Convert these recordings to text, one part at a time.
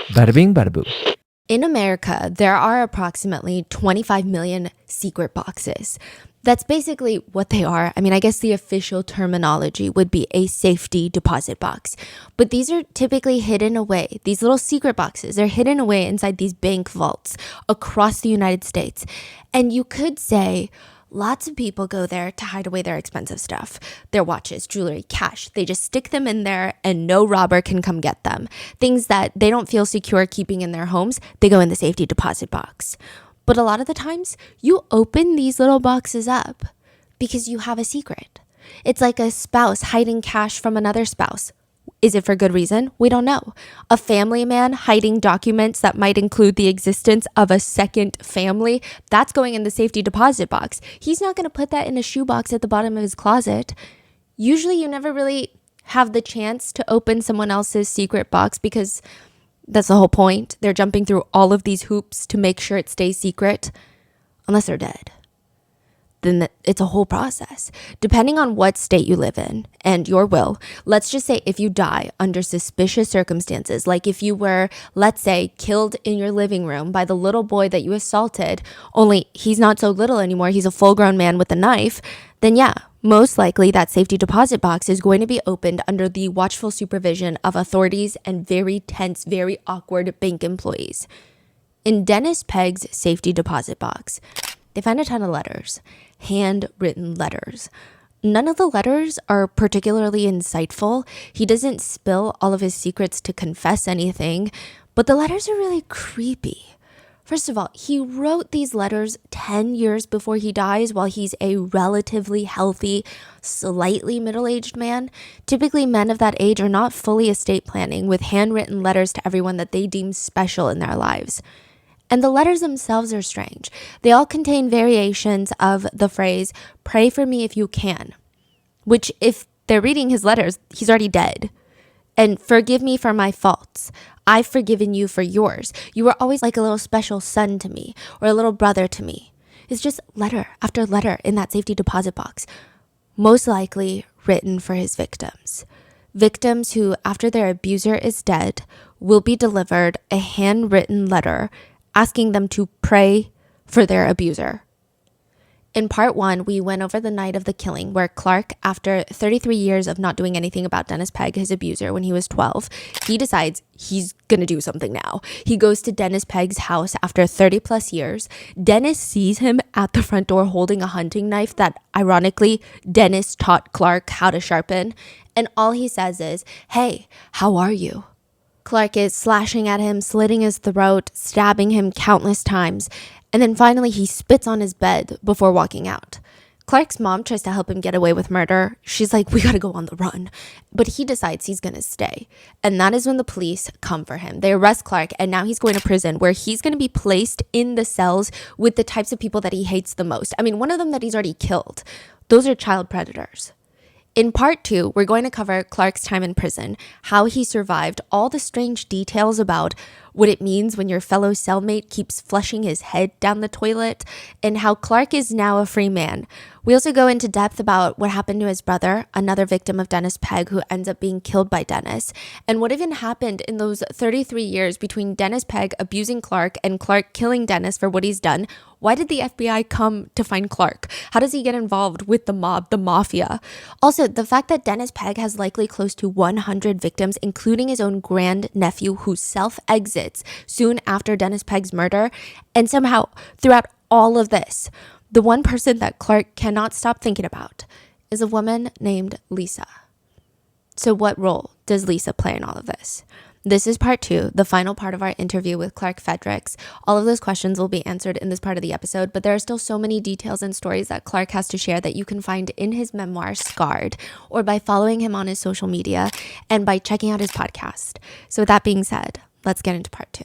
Bada bing, bada boo. In America, there are approximately 25 million secret boxes. That's basically what they are. I mean, I guess the official terminology would be a safety deposit box. But these are typically hidden away. These little secret boxes are hidden away inside these bank vaults across the United States. And you could say lots of people go there to hide away their expensive stuff, their watches, jewelry, cash. They just stick them in there and no robber can come get them. Things that they don't feel secure keeping in their homes, they go in the safety deposit box. But a lot of the times, you open these little boxes up because you have a secret. It's like a spouse hiding cash from another spouse. Is it for good reason? We don't know. A family man hiding documents that might include the existence of a second family, that's going in the safety deposit box. He's not going to put that in a shoebox at the bottom of his closet. Usually, you never really have the chance to open someone else's secret box because that's the whole point. They're jumping through all of these hoops to make sure it stays secret, unless they're dead. Then it's a whole process. Depending on what state you live in and your will, let's just say if you die under suspicious circumstances, like if you were, let's say, killed in your living room by the little boy that you assaulted, only he's not so little anymore, he's a full-grown man with a knife, then yeah, most likely that safety deposit box is going to be opened under the watchful supervision of authorities and very tense, very awkward bank employees. In Dennis Pegg's safety deposit box, they find a ton of letters, handwritten letters. None of the letters are particularly insightful. He doesn't spill all of his secrets to confess anything, but the letters are really creepy. First of all, he wrote these letters 10 years before he dies while he's a relatively healthy, slightly middle-aged man. Typically, men of that age are not fully estate planning with handwritten letters to everyone that they deem special in their lives. And the letters themselves are strange. They all contain variations of the phrase, "Pray for me if you can," which if they're reading his letters, he's already dead. And "Forgive me for my faults. I've forgiven you for yours. You were always like a little special son to me or a little brother to me." It's just letter after letter in that safety deposit box, most likely written for his victims. Victims who, after their abuser is dead, will be delivered a handwritten letter asking them to pray for their abuser. In part 1, we went over the night of the killing where Clark, after 33 years of not doing anything about Dennis Pegg, his abuser, when he was 12, he decides he's going to do something now. He goes to Dennis Pegg's house after 30 plus years. Dennis sees him at the front door holding a hunting knife that, ironically, Dennis taught Clark how to sharpen. And all he says is, "Hey, how are you?" Clark is slashing at him, slitting his throat, stabbing him countless times. And then finally he spits on his bed before walking out. Clark's mom tries to help him get away with murder. She's like, "We gotta go on the run." But he decides he's gonna stay. And that is when the police come for him. They arrest Clark and now he's going to prison where he's gonna be placed in the cells with the types of people that he hates the most. I mean, one of them that he's already killed. Those are child predators. In part 2, we're going to cover Clark's time in prison, how he survived, all the strange details about what it means when your fellow cellmate keeps flushing his head down the toilet, and how Clark is now a free man. We also go into depth about what happened to his brother, another victim of Dennis Pegg who ends up being killed by Dennis, and what even happened in those 33 years between Dennis Pegg abusing Clark and Clark killing Dennis for what he's done. Why did the FBI come to find Clark? How does he get involved with the mob, the mafia? Also, the fact that Dennis Pegg has likely close to 100 victims, including his own grandnephew who self-exits soon after Dennis Pegg's murder, and somehow throughout all of this, the one person that Clark cannot stop thinking about is a woman named Lisa. So what role does Lisa play in all of this? This is part 2, the final part of our interview with Clark Fredericks. All of those questions will be answered in this part of the episode, but there are still so many details and stories that Clark has to share that you can find in his memoir, Scarred, or by following him on his social media and by checking out his podcast. So with that being said, let's get into part 2.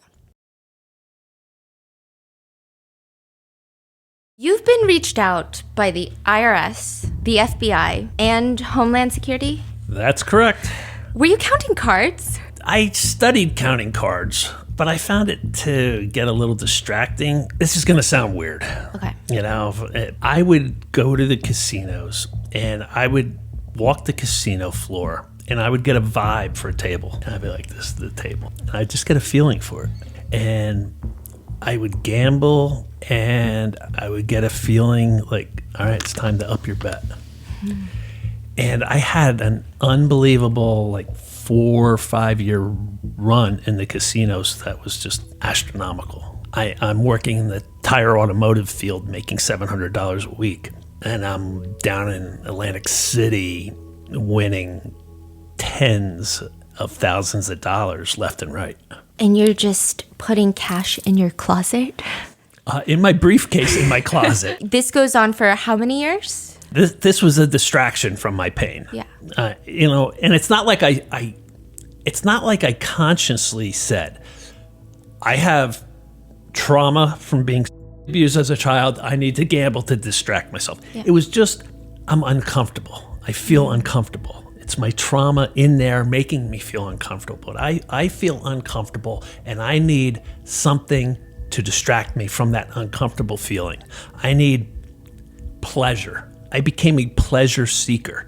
You've been reached out by the IRS, the FBI, and Homeland Security? That's correct. Were you counting cards? I studied counting cards, but I found it to get a little distracting. This is going to sound weird. Okay. You know, I would go to the casinos and I would walk the casino floor and I would get a vibe for a table. And I'd be like, this is the table. And I'd just get a feeling for it. And I would gamble, and I would get a feeling like, all right, it's time to up your bet. And I had an unbelievable, like, 4 or 5 year run in the casinos that was just astronomical. I'm working in the tire automotive field, making $700 a week. And I'm down in Atlantic City winning tens of thousands of dollars left and right. And you're just putting cash in your closet? In my briefcase in my closet. This goes on for how many years? This was a distraction from my pain. Yeah. And it's not like it's not like I consciously said, I have trauma from being abused as a child. I need to gamble to distract myself. Yeah. It was just, I'm uncomfortable. I feel uncomfortable. It's my trauma in there making me feel uncomfortable. I feel uncomfortable, and I need something to distract me from that uncomfortable feeling. I need pleasure. I became a pleasure seeker.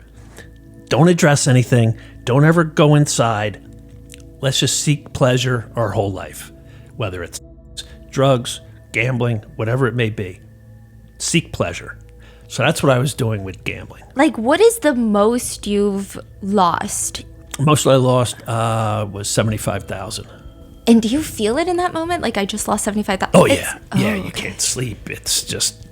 Don't address anything. Don't ever go inside. Let's just seek pleasure our whole life, whether it's drugs, gambling, whatever it may be. Seek pleasure. So that's what I was doing with gambling. Like, what is the most you've lost? Most I lost was $75,000. And do you feel it in that moment? Like, I just lost $75,000. Oh yeah, you can't sleep. It's just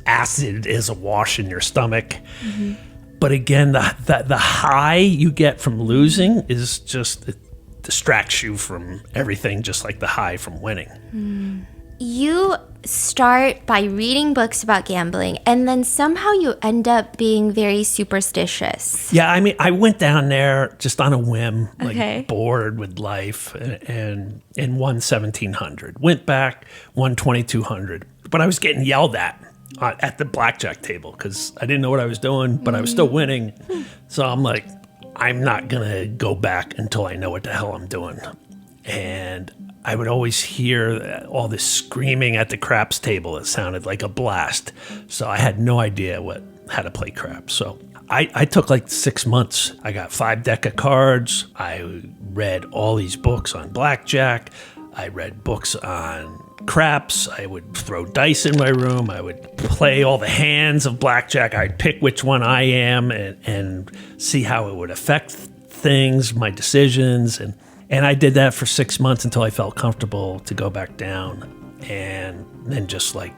acid is awash in your stomach. Mm-hmm. But again, the high you get from losing is just, it distracts you from everything, just like the high from winning. You start by reading books about gambling, and then somehow you end up being very superstitious. Yeah, I mean, I went down there just on a whim, like bored with life, and won 1,700. Went back, won 2,200. But I was getting yelled at the blackjack table because I didn't know what I was doing, but I was still winning. So I'm like, I'm not going to go back until I know what the hell I'm doing. And I would always hear all this screaming at the craps table. It sounded like a blast. So I had no idea how to play craps. So I took like 6 months. I got 5 deck of cards. I read all these books on blackjack. I read books on craps. I would throw dice in my room. I would play all the hands of blackjack. I'd pick which one I am and see how it would affect things, my decisions. And I did that for 6 months until I felt comfortable to go back down. And then just like,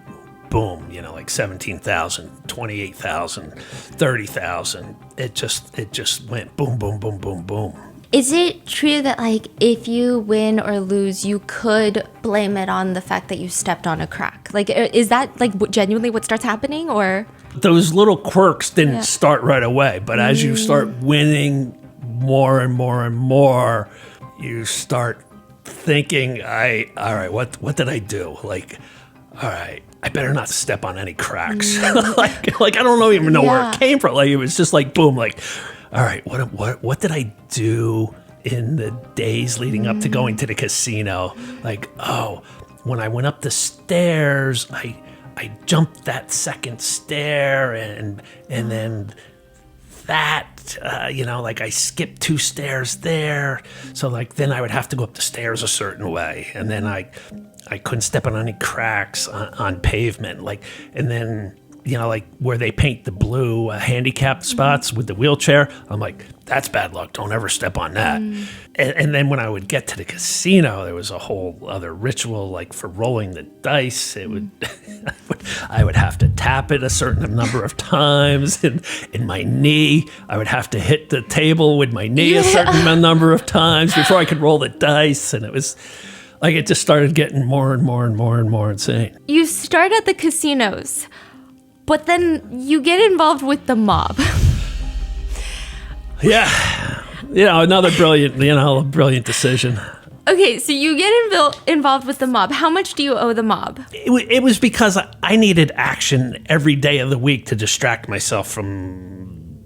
boom, like 17,000, 28,000, 30,000. It just went boom, boom, boom, boom, boom. Is it true that, like, if you win or lose, you could blame it on the fact that you stepped on a crack? Like, is that, like, genuinely what starts happening, or? Those little quirks didn't start right away, but as you start winning more and more and more, you start thinking, all right, what did I do? Like, all right, I better not step on any cracks. like I don't even know where it came from. Like, it was just like, boom, like, all right, what did I do in the days leading up to going to the casino? Like, oh, when I went up the stairs, I jumped that second stair, and then that, like I skipped 2 stairs there. So like then I would have to go up the stairs a certain way, and then I couldn't step on any cracks on pavement. Like, and then like where they paint the blue handicapped spots with the wheelchair, I'm like, that's bad luck. Don't ever step on that. And then when I would get to the casino, there was a whole other ritual, like for rolling the dice. It would, I would have to tap it a certain number of times, and in my knee, I would have to hit the table with my knee a certain number of times before I could roll the dice. And it was like, it just started getting more and more and more and more insane. You start at the casinos, but then you get involved with the mob. Yeah. Another brilliant decision. Okay, so you get involved with the mob. How much do you owe the mob? It was because I needed action every day of the week to distract myself from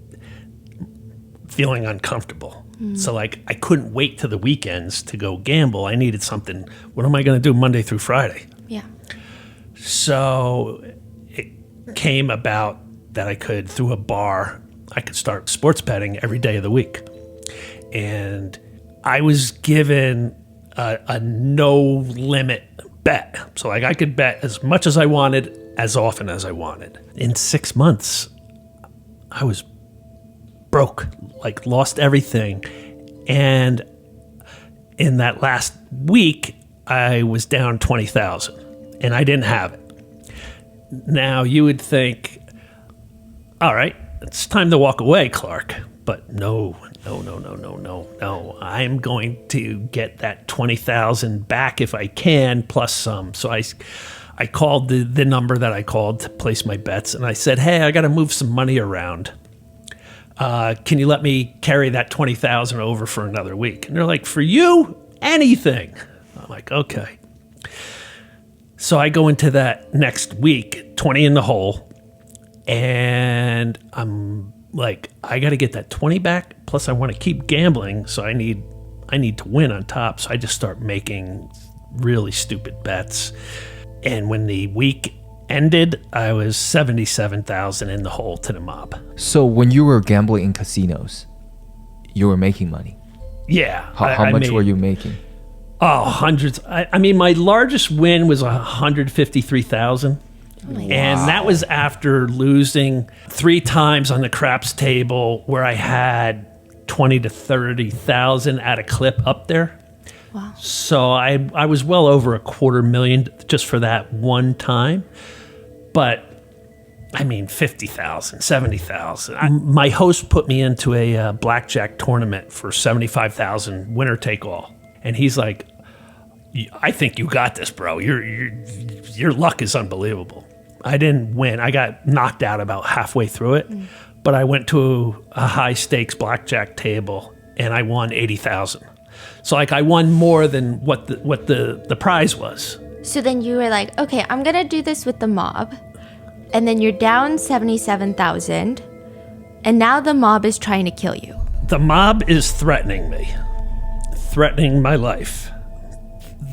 feeling uncomfortable. So like, I couldn't wait to the weekends to go gamble. I needed something. What am I going to do Monday through Friday? Yeah. So it came about that I could, through a bar, I could start sports betting every day of the week. And I was given a no limit bet. So like I could bet as much as I wanted, as often as I wanted. In 6 months, I was broke, like lost everything. And in that last week, I was down 20,000 and I didn't have it. Now you would think, all right, it's time to walk away, Clark. But no. I'm going to get that 20,000 back if I can, plus some. So I called the number that I called to place my bets, and I said, hey, I got to move some money around. Can you let me carry that 20,000 over for another week? And they're like, for you, anything. I'm like, okay. So I go into that next week, 20 in the hole, and I'm like, I got to get that 20 back. Plus, I want to keep gambling, so I need to win on top. So I just start making really stupid bets. And when the week ended, I was 77,000 in the hole to the mob. So when you were gambling in casinos, you were making money. Yeah. How much were you making? Oh, hundreds. I mean, my largest win was 153,000. And that was after losing 3 times on the craps table where I had 20 to 30,000 at a clip up there. Wow. So I was well over $250,000 just for that one time. But I mean, 50,000, 70,000. My host put me into a blackjack tournament for 75,000, winner take all. And he's like, I think you got this, bro. Your luck is unbelievable. I didn't win. I got knocked out about halfway through it, but I went to a high stakes blackjack table and I won 80,000. So like I won more than what the prize was. So then you were like, okay, I'm gonna do this with the mob, and then you're down 77,000, and now the mob is trying to kill you. The mob is threatening me, threatening my life.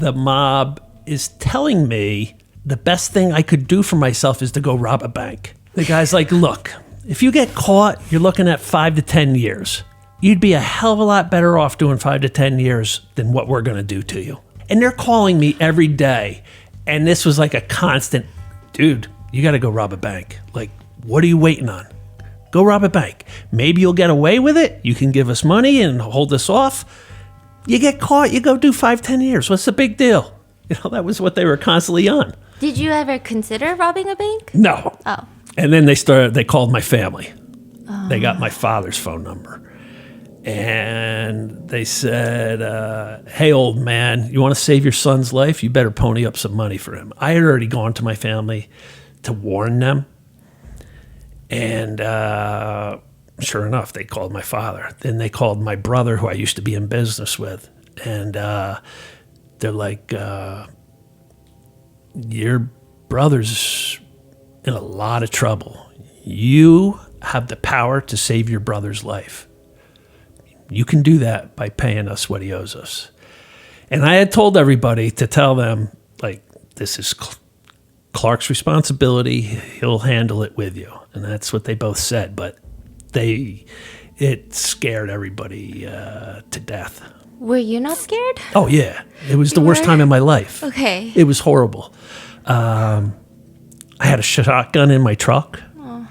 The mob is telling me the best thing I could do for myself is to go rob a bank. The guy's like, look, if you get caught, you're looking at 5 to 10 years. You'd be a hell of a lot better off doing 5 to 10 years than what we're going to do to you. And they're calling me every day. And this was like a constant, dude, you got to go rob a bank. Like, what are you waiting on? Go rob a bank. Maybe you'll get away with it. You can give us money and hold us off. You get caught, you go do 5, 10 years. What's the big deal? You know, that was what they were constantly on. Did you ever consider robbing a bank? No. Oh. And then they called my family. They got my father's phone number. And they said, hey, old man, you want to save your son's life? You better pony up some money for him. I had already gone to my family to warn them. And sure enough, they called my father. Then they called my brother, who I used to be in business with. And they're like, your brother's in a lot of trouble. You have the power to save your brother's life. You can do that by paying us what he owes us. And I had told everybody to tell them, like, this is Clark's responsibility. He'll handle it with you. And that's what they both said. But it scared everybody to death. Were you not scared? Oh, yeah. It was the worst time in my life. Okay. It was horrible. I had a shotgun in my truck,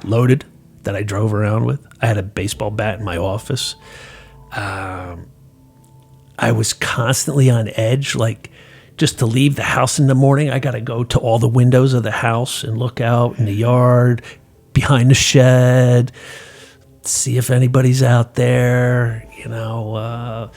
loaded, that I drove around with. I had a baseball bat in my office. I was constantly on edge, like just to leave the house in the morning, I got to go to all the windows of the house and look out in the yard, behind the shed, see if anybody's out there, you know.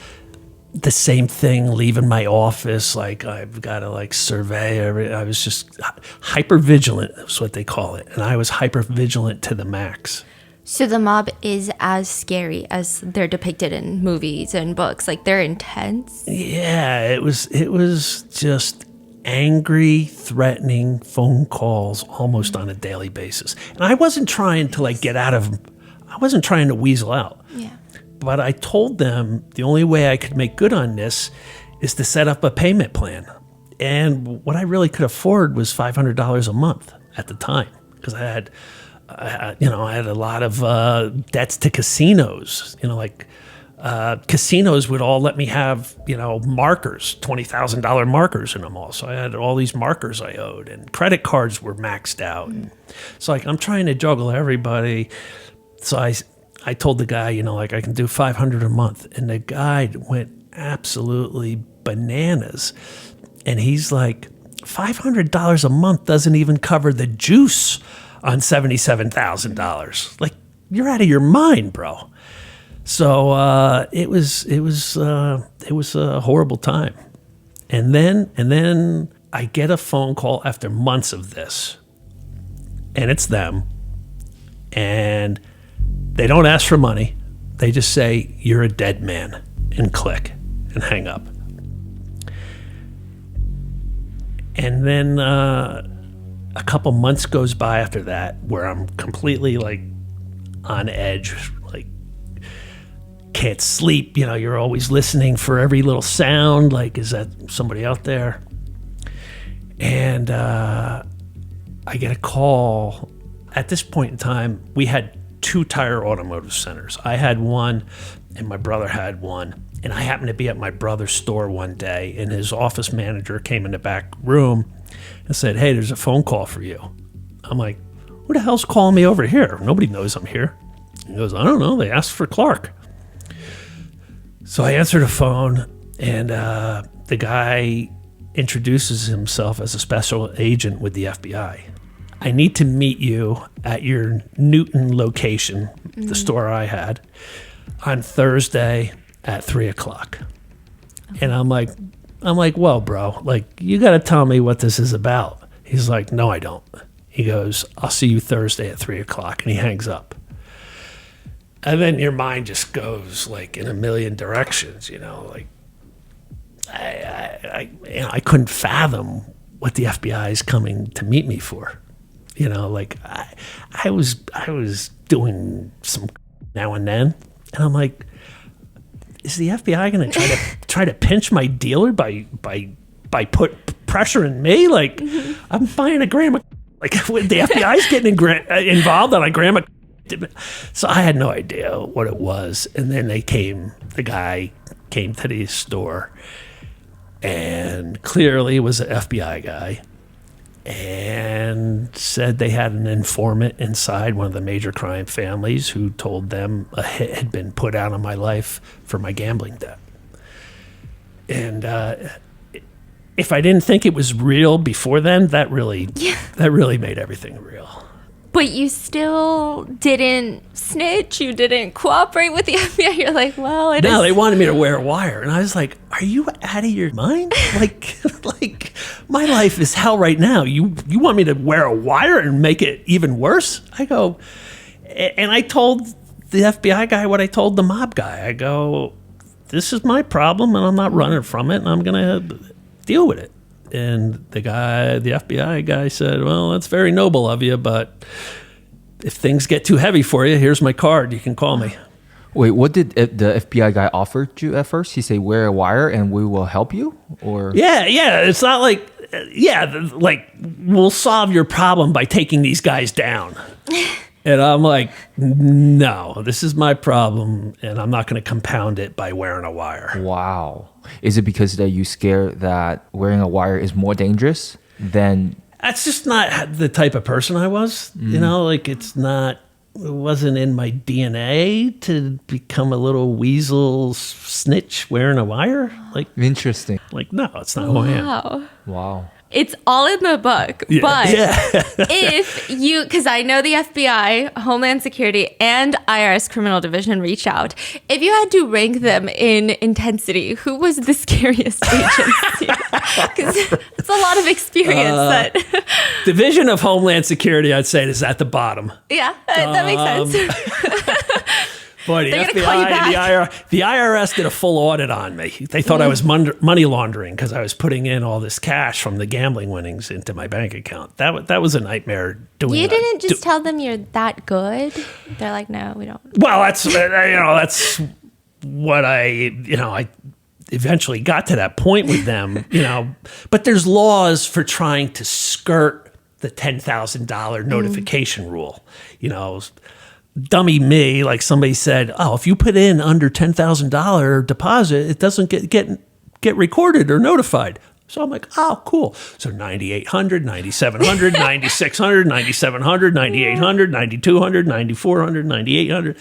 The same thing, leaving my office, like I've got to like survey every. I was just hyper vigilant, is what they call it, and I was hyper vigilant to the max. So the mob is as scary as they're depicted in movies and books. Like, they're intense. Yeah, it was just angry, threatening phone calls almost on a daily basis. And I wasn't trying to like get out of. I wasn't trying to weasel out. Yeah. But I told them the only way I could make good on this is to set up a payment plan. And what I really could afford was $500 a month at the time, because I had I had a lot of debts to casinos. Casinos would all let me have, markers, $20,000 markers in them all. So I had all these markers I owed, and credit cards were maxed out. And it's like, I'm trying to juggle everybody. So I told the guy, I can do $500 a month. And the guy went absolutely bananas. And he's like, $500 a month doesn't even cover the juice on $77,000. Like, you're out of your mind, bro. So it was a horrible time. And then I get a phone call after months of this, and it's them, and they don't ask for money. They just say, "You're a dead man," and click and hang up. And then a couple months goes by after that where I'm completely on edge, can't sleep. You're always listening for every little sound, is that somebody out there? And I get a call. At this point in time, we had 2 tire automotive centers. I had one and my brother had one. And I happened to be at my brother's store one day, and his office manager came in the back room and said, "Hey, there's a phone call for you." I'm like, "Who the hell's calling me over here? Nobody knows I'm here." He goes, "I don't know. They asked for Clark." So I answer the phone, and the guy introduces himself as a special agent with the FBI. "I need to meet you at your Newton location," the store I had, "on Thursday at 3:00. And I'm like, "Well, bro, you got to tell me what this is about." He's like, "No, I don't." He goes, "I'll see you Thursday at 3:00. And he hangs up. And then your mind just goes in a million directions, I couldn't fathom what the FBI is coming to meet me for. I was doing some now and then, and I'm like, is the FBI going to try to pinch my dealer by put pressure in me? I'm buying a gram of when the FBI's getting involved on a gram of. So I had no idea what it was. And then the guy came to the store, and clearly was an FBI guy, and said they had an informant inside one of the major crime families who told them a hit had been put out on my life for my gambling debt. And if I didn't think it was real before then, that really made everything real. But you still didn't snitch. You didn't cooperate with the FBI. You're like, well, it is. No, they wanted me to wear a wire. And I was like, are you out of your mind? My life is hell right now. You want me to wear a wire and make it even worse? I go, and I told the FBI guy what I told the mob guy. I go, this is my problem, and I'm not running from it, and I'm going to deal with it. And the FBI guy said, well, that's very noble of you, but if things get too heavy for you, here's my card. You can call me. Wait, what did the FBI guy offer you at first? He said, wear a wire and we will help you? Or Yeah. It's not we'll solve your problem by taking these guys down. And I'm like, no, this is my problem, and I'm not going to compound it by wearing a wire. Wow. Is it because that you scared that wearing a wire is more dangerous than... That's just not the type of person I was. It wasn't in my DNA to become a little weasel snitch wearing a wire. Interesting. No, it's not who I am. Wow. It's all in the book, but if you, because I know the FBI, Homeland Security, and IRS Criminal Division reached out. If you had to rank them in intensity, who was the scariest agency? Because it's a lot of experience. Division of Homeland Security, I'd say, is at the bottom. Yeah, that makes sense. Boy, the FBI, the IRS did a full audit on me. They thought I was money laundering because I was putting in all this cash from the gambling winnings into my bank account. That was a nightmare doing. You didn't just tell them you're that good. They're like, no, we don't. Well, that's what I eventually got to that point with them. But there's laws for trying to skirt the $10,000 notification rule. You know, dummy me, like somebody said, oh, if you put in under $10,000 deposit, it doesn't get recorded or notified. So I'm like, oh, cool. So 9,800, 9,700, 9,600, 9,700, 9,800, 9,200, 9,400, 9,800,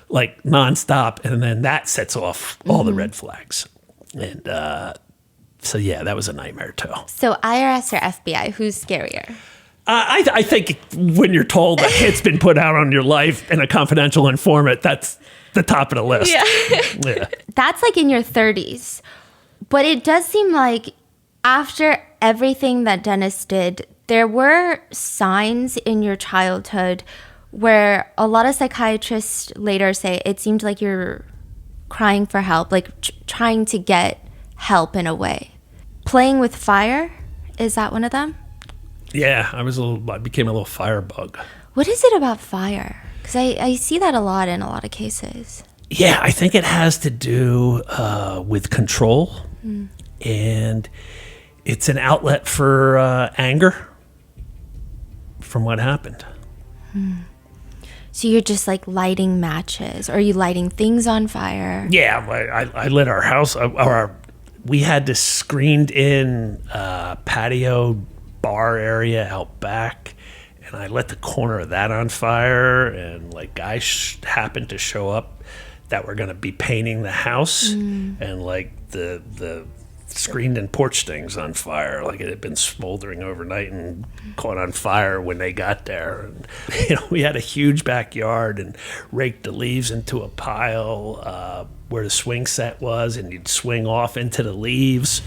like nonstop. And then that sets off all the red flags. And so, yeah, that was a nightmare too. So IRS or FBI, who's scarier? I think when you're told a hit's been put out on your life and a confidential informant, that's the top of the list. Yeah. That's like in your 30s. But it does seem like after everything that Dennis did, there were signs in your childhood where a lot of psychiatrists later say it seemed like you're crying for help, like trying to get help in a way. Playing with fire, is that one of them? Yeah, I became a little firebug. What is it about fire? Because I see that a lot in a lot of cases. Yeah, I think it has to do with control. And it's an outlet for anger from what happened. So you're just like lighting matches, or are you lighting things on fire? Yeah, I lit our house. We had this screened-in patio bar area out back, and I lit the corner of that on fire. And like guys happened to show up that were going to be painting the house, and like the screened-in porch things on fire, like it had been smoldering overnight and caught on fire when they got there. And, you know, we had a huge backyard and raked the leaves into a pile where the swing set was, and you'd swing off into the leaves.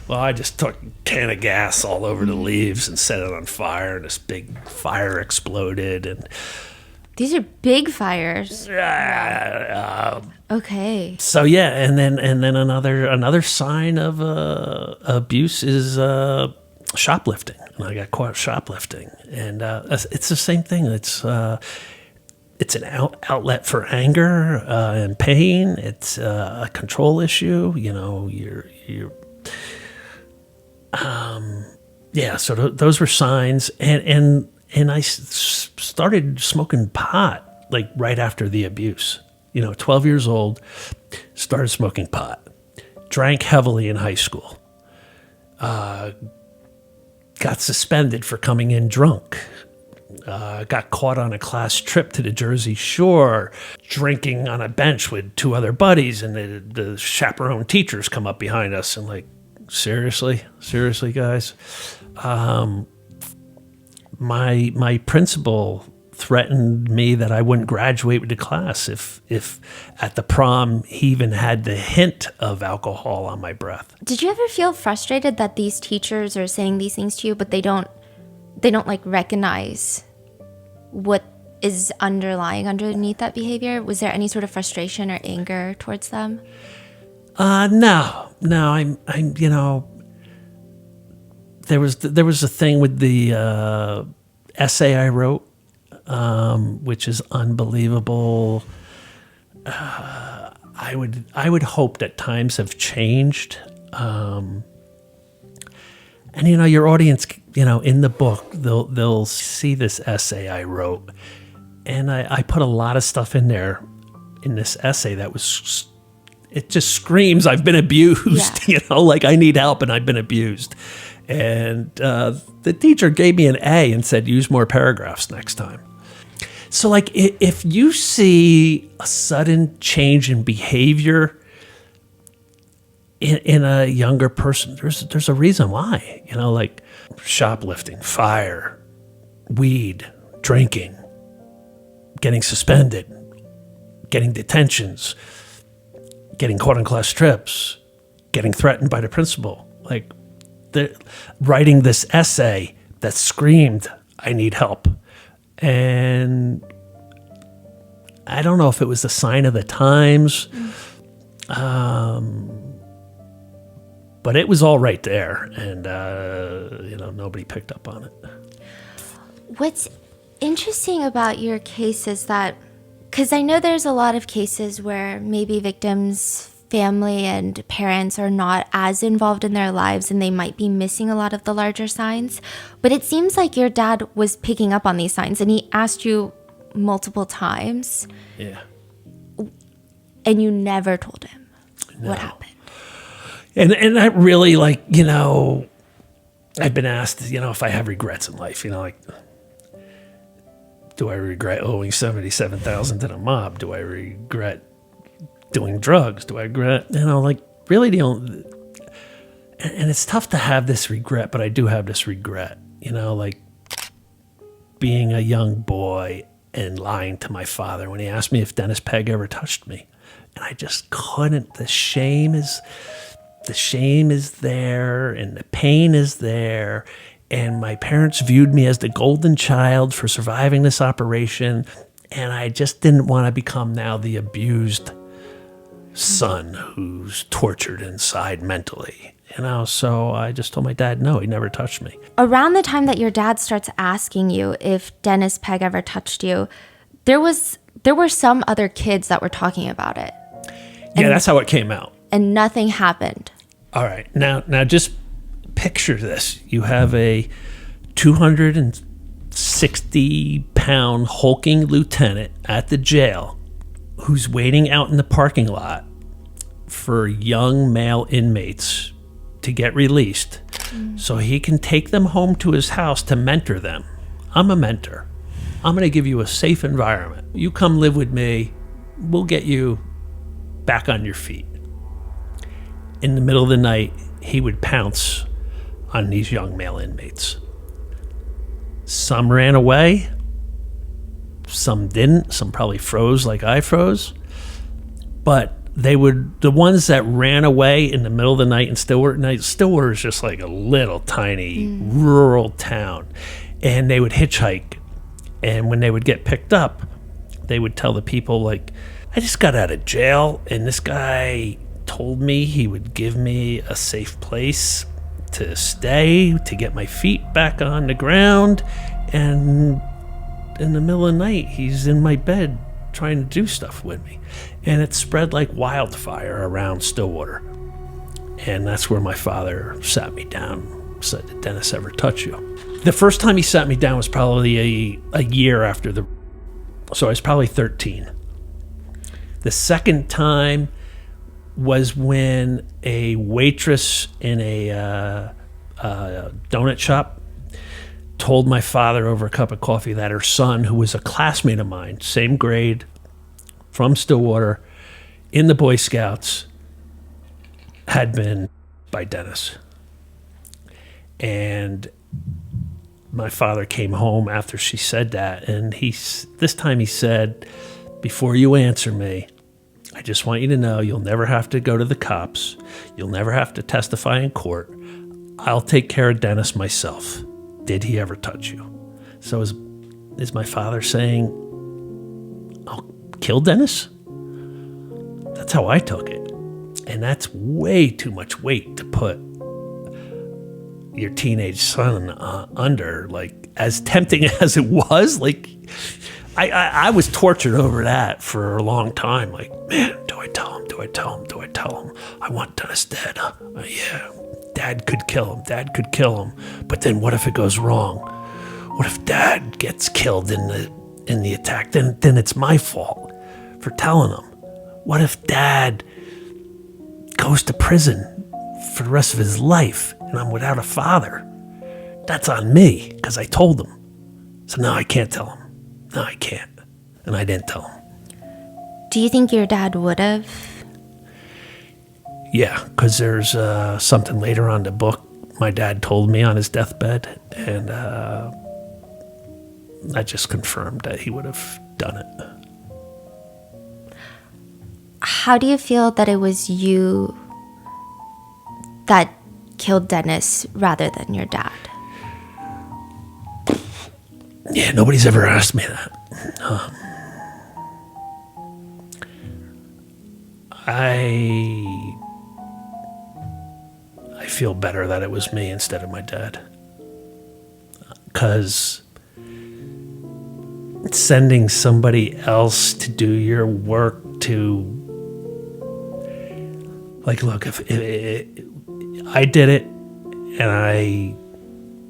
Well, I just took a can of gas all over the leaves and set it on fire, and this big fire exploded. And these are big fires. Okay. So yeah, and then another sign of abuse is shoplifting, and I got caught shoplifting, and it's the same thing. It's an outlet for anger and pain. It's a control issue. You know, So those were signs, and I started smoking pot like right after the abuse. 12 years old, started smoking pot, drank heavily in high school, got suspended for coming in drunk, got caught on a class trip to the Jersey Shore, drinking on a bench with two other buddies, and the chaperone teachers come up behind us and like, seriously guys? My principal threatened me that I wouldn't graduate with the class if at the prom he even had the hint of alcohol on my breath. Did you ever feel frustrated that these teachers are saying these things to you, but they don't like recognize what is underneath that behavior? Was there any sort of frustration or anger towards them? No. I'm there was a thing with the essay I wrote, which is unbelievable. I would hope that times have changed. And your audience, in the book, they'll see this essay I wrote, and I put a lot of stuff in there in this essay that was, it just screams I've been abused. Yeah. Like I need help and I've been abused. And the teacher gave me an A and said, use more paragraphs next time. So like if you see a sudden change in behavior in a younger person, there's a reason why, like shoplifting, fire, weed, drinking, getting suspended, getting detentions, getting caught on class trips, getting threatened by the principal, like writing this essay that screamed, I need help. And I don't know if it was a sign of the times, but it was all right there. And, nobody picked up on it. What's interesting about your case is that, because I know there's a lot of cases where maybe victims family and parents are not as involved in their lives and they might be missing a lot of the larger signs. But it seems like your dad was picking up on these signs and he asked you multiple times. Yeah. And you never told him No. what happened. And I really, like, you know, I've been asked, you know, if I have regrets in life, you know, like, do I regret owing $77,000 to the mob? Do I regret doing drugs? Do I regret, you know, like, really the only, and it's tough to have this regret, but I do have this regret, you know, like being a young boy and lying to my father when he asked me if Dennis Pegg ever touched me. And I just couldn't. The shame is there and the pain is there. And my parents viewed me as the golden child for surviving this operation. And I just didn't want to become now the abused son who's tortured inside mentally. You know, so I just told my dad, no, he never touched me. Around the time that your dad starts asking you if Dennis Pegg ever touched you, there were some other kids that were talking about it. Yeah, that's how it came out. And nothing happened. All right. Now just picture this. You have a 260-pound hulking lieutenant at the jail who's waiting out in the parking lot for young male inmates to get released so he can take them home to his house to mentor them. I'm a mentor. I'm going to give you a safe environment. You come live with me. We'll get you back on your feet. In the middle of the night, he would pounce on these young male inmates. Some ran away. Some didn't. Some probably froze like I froze. But the ones that ran away in the middle of the night in Stillwater, Stillwater is just like a little tiny rural town. And they would hitchhike. And when they would get picked up, they would tell the people, like, I just got out of jail and this guy told me he would give me a safe place to stay, to get my feet back on the ground. And in the middle of the night, he's in my bed trying to do stuff with me. And it spread like wildfire around Stillwater. And that's where my father sat me down, said, did Dennis ever touch you? The first time he sat me down was probably a year after so I was probably 13. The second time was when a waitress in a donut shop told my father over a cup of coffee that her son, who was a classmate of mine, same grade, from Stillwater, in the Boy Scouts, had been by Dennis. And my father came home after she said that, and this time he said, before you answer me, I just want you to know you'll never have to go to the cops. You'll never have to testify in court. I'll take care of Dennis myself. Did he ever touch you? So is my father saying, I'll kill Dennis? That's how I took it. And that's way too much weight to put your teenage son under. Like, as tempting as it was, like, I was tortured over that for a long time. Like, man, do I tell him? Do I tell him? Do I tell him? I want Dennis dead. Yeah, Dad could kill him. Dad could kill him. But then what if it goes wrong? What if Dad gets killed in the attack? Then it's my fault for telling him. What if Dad goes to prison for the rest of his life and I'm without a father? That's on me because I told him. So now I can't tell him. No, I can't. And I didn't tell him. Do you think your dad would have? Yeah, because there's something later on in the book my dad told me on his deathbed, and that just confirmed that he would have done it. How do you feel that it was you that killed Dennis rather than your dad? Yeah, nobody's ever asked me that. I feel better that it was me instead of my dad. Because sending somebody else to do your work, to Like, look, if I did it and I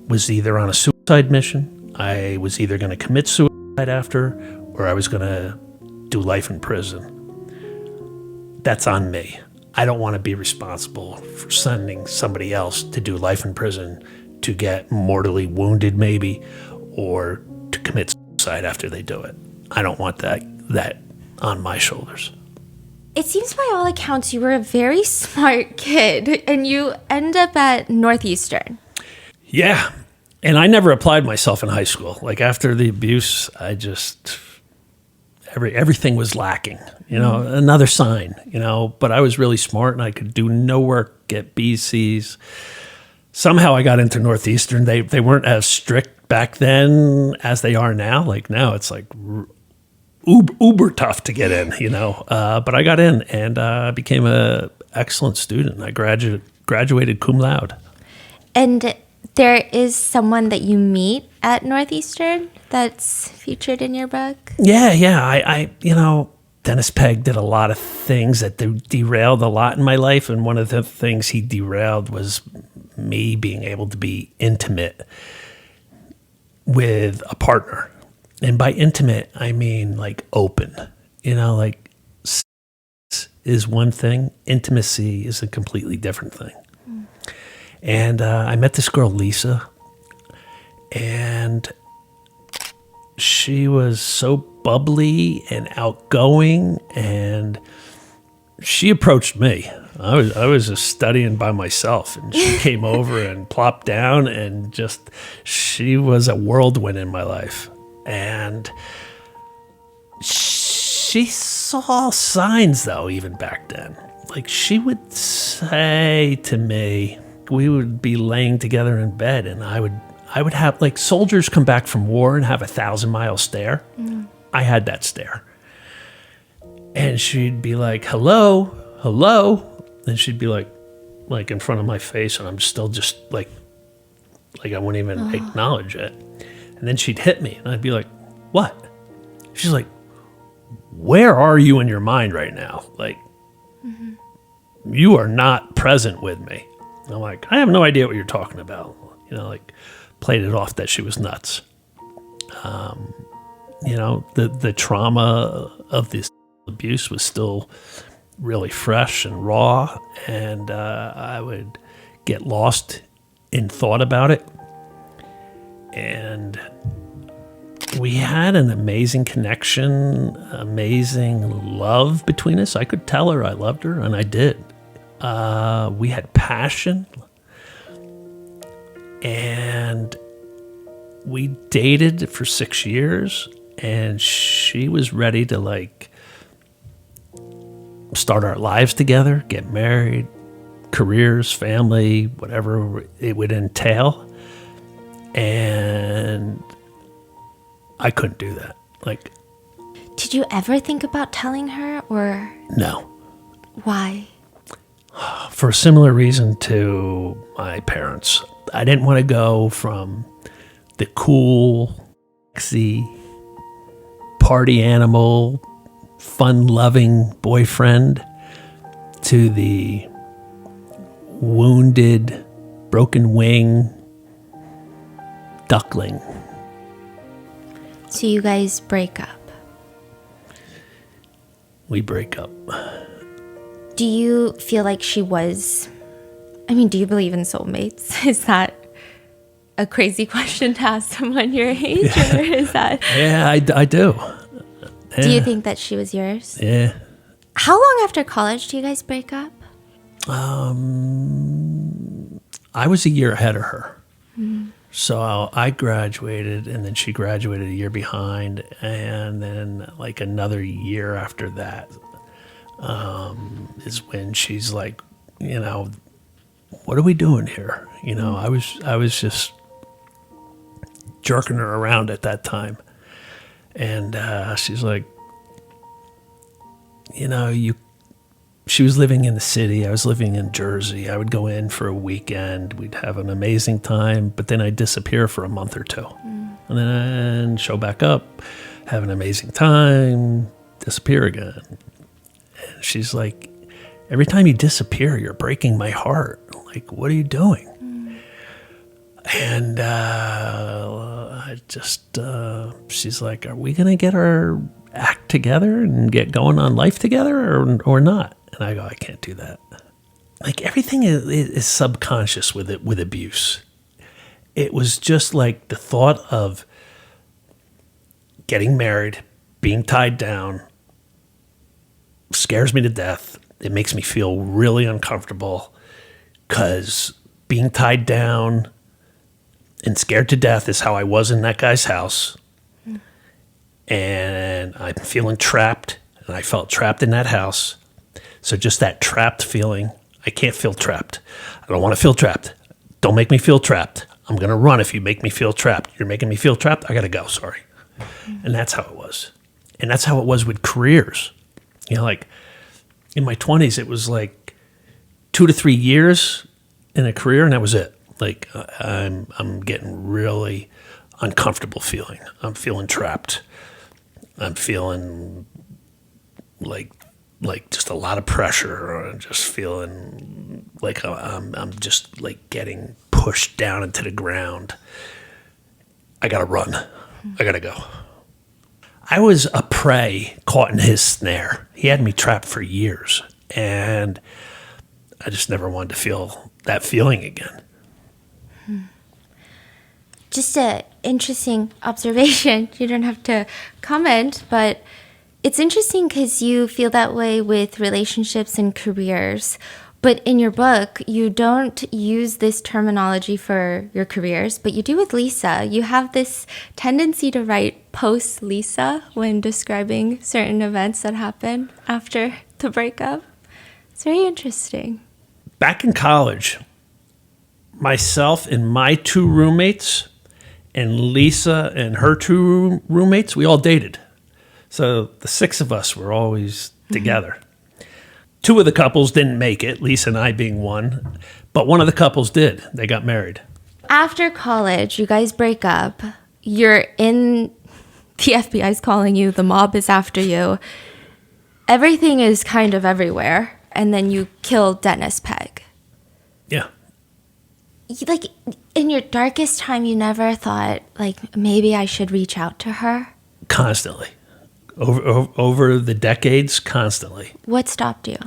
was either on a suicide mission, I was either going to commit suicide after, or I was going to do life in prison. That's on me. I don't want to be responsible for sending somebody else to do life in prison to get mortally wounded maybe, or to commit suicide after they do it. I don't want that on my shoulders. It seems by all accounts you were a very smart kid, and you end up at Northeastern. Yeah. And I never applied myself in high school. Like, after the abuse, I just, everything was lacking, another sign, but I was really smart and I could do no work, get B's, C's. Somehow I got into Northeastern. They weren't as strict back then as they are now. Like, now it's like uber tough to get in, but I got in and became a excellent student. I graduated cum laude. And there is someone that you meet at Northeastern that's featured in your book? Yeah. I Dennis Pegg did a lot of things that derailed a lot in my life. And one of the things he derailed was me being able to be intimate with a partner. And by intimate, I mean like open, like sex is one thing. Intimacy is a completely different thing. And I met this girl, Lisa, and she was so bubbly and outgoing, and she approached me. I was just studying by myself, and she came over and plopped down, and she was a whirlwind in my life. And she saw signs, though, even back then. Like, she would say to me, we would be laying together in bed, and I would have, like, soldiers come back from war and have 1,000-mile stare. I had that stare. And she'd be like, hello. And she'd be like in front of my face, and I'm still just like I wouldn't even acknowledge it. And then she'd hit me, and I'd be like, what? She's like, where are you in your mind right now? Like, you are not present with me. And I'm like, I have no idea what you're talking about. Played it off that she was nuts. The trauma of this abuse was still really fresh and raw, and I would get lost in thought about it. And we had an amazing connection, amazing love between us. I could tell her I loved her, and I did. We had passion, and we dated for 6 years, and she was ready to start our lives together, get married, careers, family, whatever it would entail. And I couldn't do that. Did you ever think about telling her, or? No. Why? For a similar reason to my parents. I didn't want to go from the cool, sexy, party animal, fun-loving boyfriend to the wounded, broken wing duckling. So you guys break up. We break up. Do you feel like she was... do you believe in soulmates? Is that a crazy question to ask someone your age? Or is that... Yeah, I do. Yeah. Do you think that she was yours? Yeah. How long after college do you guys break up? I was a year ahead of her. Mm-hmm. So I graduated, and then she graduated a year behind, and then another year after that is when she's like, what are we doing here? I was just jerking her around at that time, and she's like, she was living in the city. I was living in Jersey. I would go in for a weekend. We'd have an amazing time, but then I'd disappear for a month or two. And then show back up, have an amazing time, disappear again. And she's like, Every time you disappear, you're breaking my heart. Like, what are you doing? And she's like, are we going to get our act together and get going on life together or not? And I go, I can't do that. Like, everything is subconscious with abuse. It was just like the thought of getting married, being tied down, scares me to death. It makes me feel really uncomfortable because being tied down and scared to death is how I was in that guy's house. And I'm feeling trapped, and I felt trapped in that house. So just that trapped feeling, I can't feel trapped. I don't want to feel trapped. Don't make me feel trapped. I'm going to run if you make me feel trapped. You're making me feel trapped. I got to go. Sorry. And that's how it was. And that's how it was with careers. You know, like in my 20s, it was like 2 to 3 years in a career, and that was it. Like I'm getting really uncomfortable feeling. I'm feeling trapped. I'm feeling like just a lot of pressure. I'm just feeling like I'm just like getting pushed down into the ground. I gotta run. I gotta go. I was a prey caught in his snare. He had me trapped for years, and I just never wanted to feel that feeling again. Just an interesting observation. You don't have to comment, but it's interesting because you feel that way with relationships and careers. But in your book, you don't use this terminology for your careers, but you do with Lisa. You have this tendency to write post-Lisa when describing certain events that happen after the breakup. It's very interesting. Back in college, myself and my 2 roommates and Lisa and her 2 roommates, we all dated. So the 6 of us were always together. 2 of the couples didn't make it, Lisa and I being one, but one of the couples did. They got married. After college, you guys break up. You're in, the FBI's calling you, the mob is after you. Everything is kind of everywhere. And then you kill Dennis Pegg. Yeah. Like, in your darkest time, you never thought, like, maybe I should reach out to her? Constantly. Over the decades, constantly. What stopped you?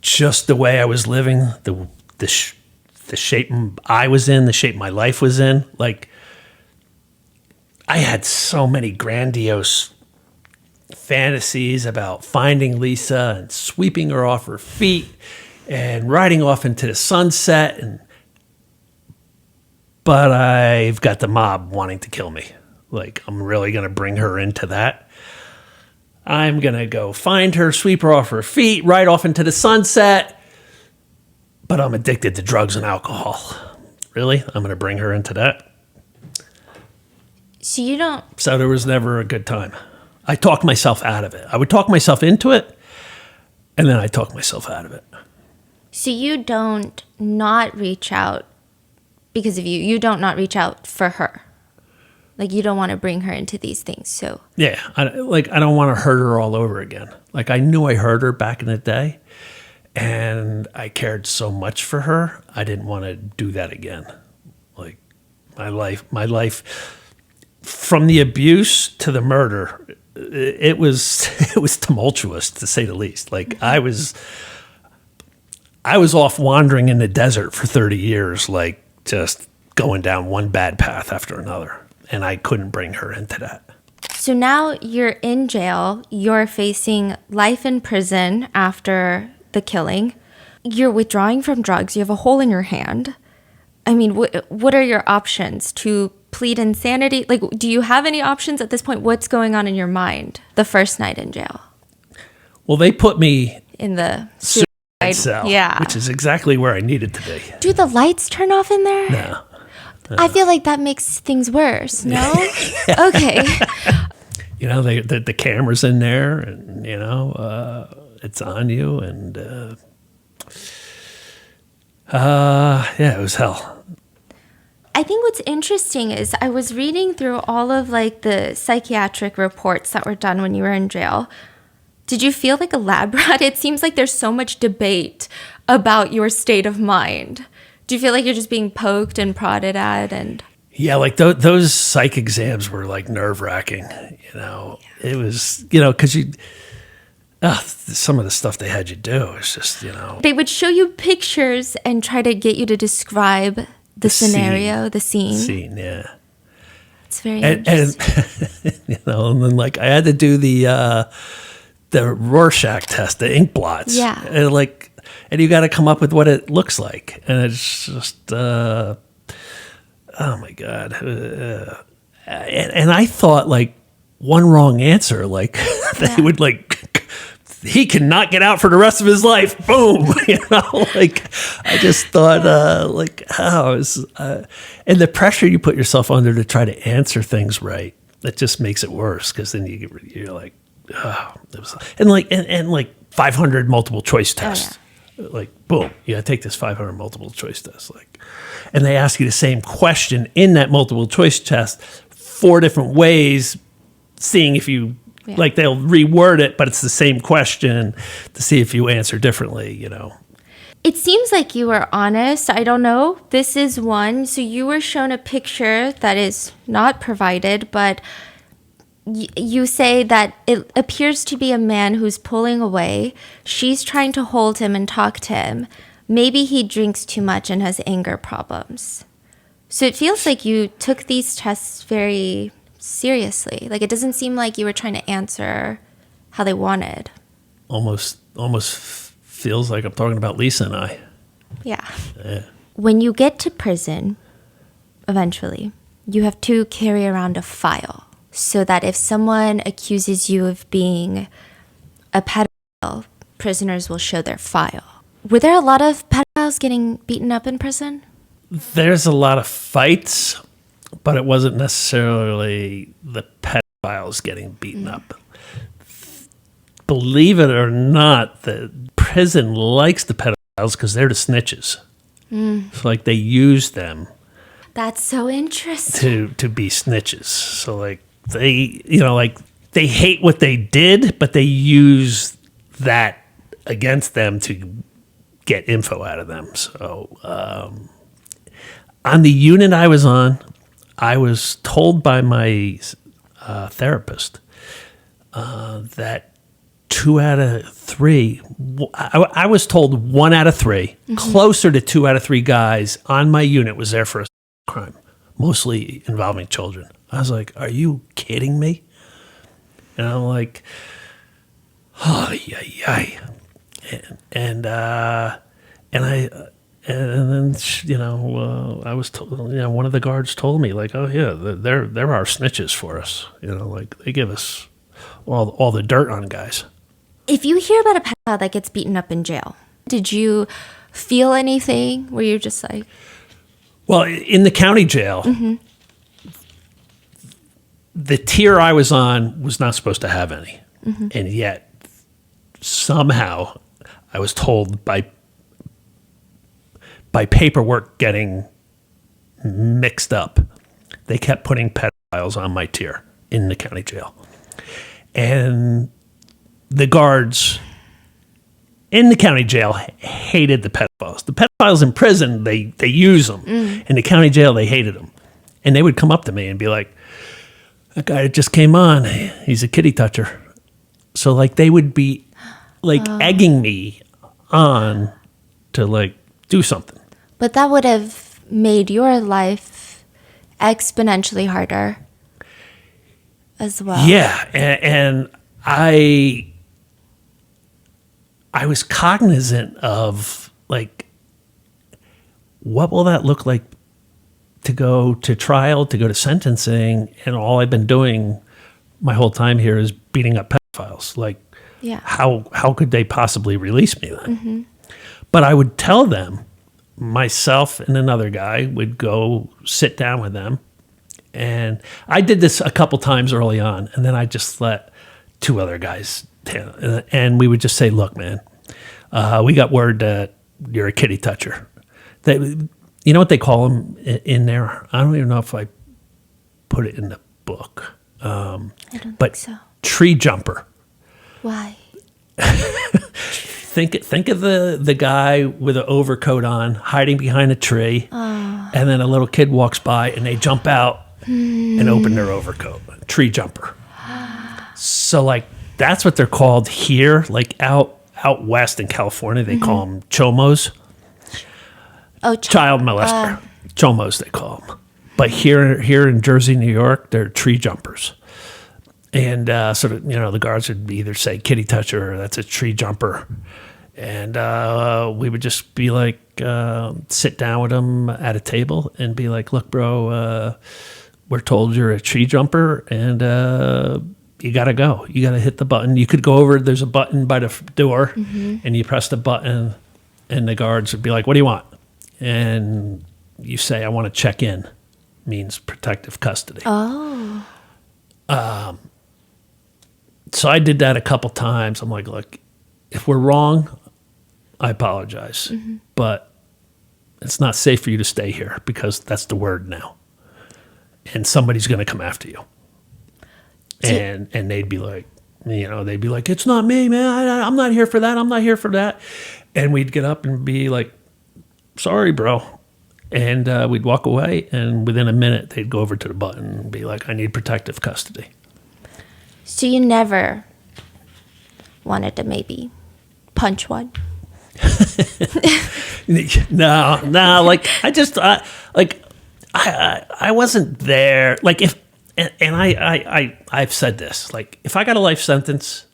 Just the way I was living, the shape I was in, the shape my life was in. Like, I had so many grandiose fantasies about finding Lisa and sweeping her off her feet and riding off into the sunset. But I've got the mob wanting to kill me. Like, I'm really going to bring her into that. I'm going to go find her, sweep her off her feet, ride off into the sunset. But I'm addicted to drugs and alcohol. Really? I'm going to bring her into that? So you don't... So there was never a good time. I talked myself out of it. I would talk myself into it, and then I talk myself out of it. So you don't not reach out because of you. You don't not reach out for her. Like, you don't want to bring her into these things, so... Yeah, I don't want to hurt her all over again. Like, I knew I hurt her back in the day, and I cared so much for her, I didn't want to do that again. Like, my life, from the abuse to the murder, it was tumultuous, to say the least. Like, I was off wandering in the desert for 30 years, like, just going down one bad path after another. And I couldn't bring her into that. So now you're in jail. You're facing life in prison after the killing. You're withdrawing from drugs. You have a hole in your hand. I mean, what are your options? To plead insanity? Like, do you have any options at this point? What's going on in your mind the first night in jail? Well, they put me in the suicide cell, yeah, which is exactly where I needed to be. Do the lights turn off in there? No. I feel like that makes things worse, no? Okay. You know, the camera's in there, and, you know, it's on you, and, yeah, it was hell. I think what's interesting is I was reading through all of, like, the psychiatric reports that were done when you were in jail. Did you feel like a lab rat? It seems like there's so much debate about your state of mind. Do you feel like you're just being poked and prodded at? And Yeah, like those psych exams were like nerve-wracking, you know. Yeah. It was, you know, because some of the stuff they had you do is just, you know. They would show you pictures and try to get you to describe the scenario, the scene. Scene, yeah. It's very interesting. And you know, and then like I had to do the Rorschach test, the ink blots. Yeah. And you got to come up with what it looks like, and it's just, oh my God. And I thought like one wrong answer, like they would like, he cannot get out for the rest of his life. Boom. You know, like I just thought, and the pressure you put yourself under to try to answer things right, that just makes it worse. Cause then you're like, oh, it was, and like 500 multiple choice tests. Like, boom, you gotta take this 500 multiple choice test. Like, and they ask you the same question in that multiple choice test 4 different ways, seeing if you, like they'll reword it, but it's the same question to see if you answer differently, you know. It seems like you were honest. I don't know. This is one. So you were shown a picture that is not provided, but you say that it appears to be a man who's pulling away. She's trying to hold him and talk to him. Maybe he drinks too much and has anger problems. So it feels like you took these tests very seriously. Like it doesn't seem like you were trying to answer how they wanted. Almost feels like I'm talking about Lisa and I. Yeah. When you get to prison, eventually, you have to carry around a file so that if someone accuses you of being a pedophile, prisoners will show their file. Were there a lot of pedophiles getting beaten up in prison? There's a lot of fights, but it wasn't necessarily the pedophiles getting beaten up. Believe it or not, the prison likes the pedophiles because they're the snitches. So like they use them. That's so interesting. To be snitches. So like they, you know, like they hate what they did, but they use that against them to get info out of them. So on the unit I was on, I was told by my therapist that 2 out of 3, I was told 1 out of 3, closer to 2 out of 3 guys on my unit was there for a crime, mostly involving children. I was like, are you kidding me? And I'm like, oh, yeah. And then, you know, I was told, you know, one of the guards told me, like, oh, yeah, they're our snitches for us. You know, like, they give us all the dirt on guys. If you hear about a pedophile that gets beaten up in jail, did you feel anything? Were you just like... Well, in the county jail, the tier I was on was not supposed to have any. And yet, somehow, I was told by paperwork getting mixed up, they kept putting pedophiles on my tier in the county jail. And the guards in the county jail hated the pedophiles. The pedophiles in prison, they use them. In the county jail, they hated them. And they would come up to me and be like, that guy that just came on, he's a kitty toucher. So like they would be like egging me on to like do something. But that would have made your life exponentially harder as well. Yeah, and I was cognizant of like, what will that look like to go to trial, to go to sentencing, and all I've been doing my whole time here is beating up pedophiles. Like, how could they possibly release me then? But I would tell them, myself and another guy would go sit down with them. And I did this a couple times early on, and then I just let 2 other guys down. And we would just say, look, man, we got word that you're a kitty toucher. You know what they call them in there? I don't even know if I put it in the book. I don't but think so. Tree jumper. Why? Think of the guy with an overcoat on, hiding behind a tree, and then a little kid walks by, and they jump out and open their overcoat. Tree jumper. So, like, that's what they're called here. Like, out west in California, they call them chomos. Oh, Child molester. Chomos, they call them. But here in Jersey, New York, they're tree jumpers. And sort of, the guards would either say kitty toucher or that's a tree jumper. And we would just be like, sit down with them at a table and be like, look, bro, we're told you're a tree jumper and you got to go. You got to hit the button. You could go over, there's a button by the door and you press the button and the guards would be like, what do you want? And you say, I want to check in. Means protective custody. Oh. So I did that a couple times. I'm like, look, if we're wrong, I apologize. But it's not safe for you to stay here because that's the word now. And somebody's going to come after you. And they'd be like, it's not me, man. I'm not here for that. I'm not here for that. And we'd get up and be like, sorry, bro. And we'd walk away, and within a minute, they'd go over to the button and be like, I need protective custody. So you never wanted to maybe punch one? No, like, I wasn't there. Like, I've said this, like, if I got a life sentence,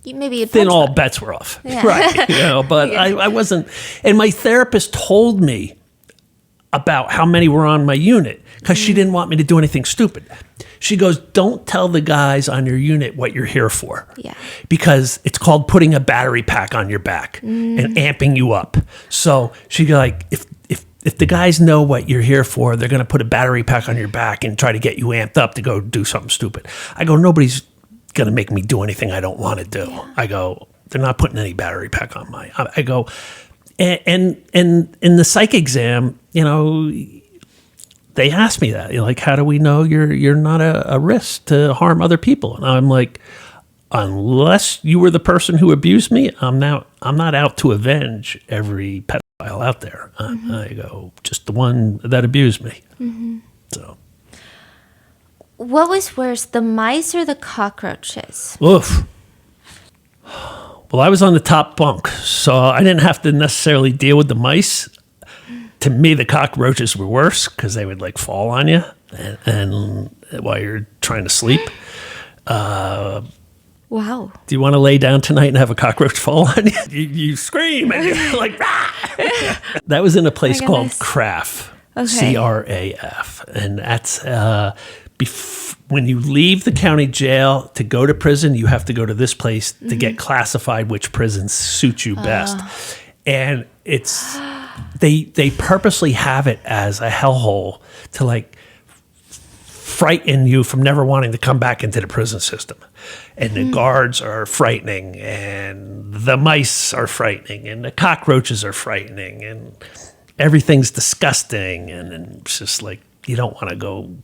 then all bets were off. Yeah. Right. But yeah. I wasn't, and my therapist told me about how many were on my unit because she didn't want me to do anything stupid. She goes, don't tell the guys on your unit what you're here for. Yeah. Because it's called putting a battery pack on your back and amping you up. So she go like, if the guys know what you're here for, they're going to put a battery pack on your back and try to get you amped up to go do something stupid. I go, nobody's going to make me do anything I don't want to do. Yeah. I go, they're not putting any battery pack on I go, and in the psych exam, they asked me that, like, how do we know you're not a risk to harm other people? And I'm like, unless you were the person who abused me, I'm not out to avenge every pedophile out there. I go, just the one that abused me. So, what was worse, the mice or the cockroaches? Oof. Well, I was on the top bunk, so I didn't have to necessarily deal with the mice. To me, the cockroaches were worse because they would like fall on you and while you're trying to sleep. Wow. Do you want to lay down tonight and have a cockroach fall on you? You scream and you're like, ah! That was in a place called CRAF. Okay. CRAF. And that's when you leave the county jail to go to prison, you have to go to this place to get classified which prisons suit you best. And it's they purposely have it as a hellhole to like frighten you from never wanting to come back into the prison system. And the guards are frightening, and the mice are frightening, and the cockroaches are frightening, and everything's disgusting. And it's just like, you don't want to go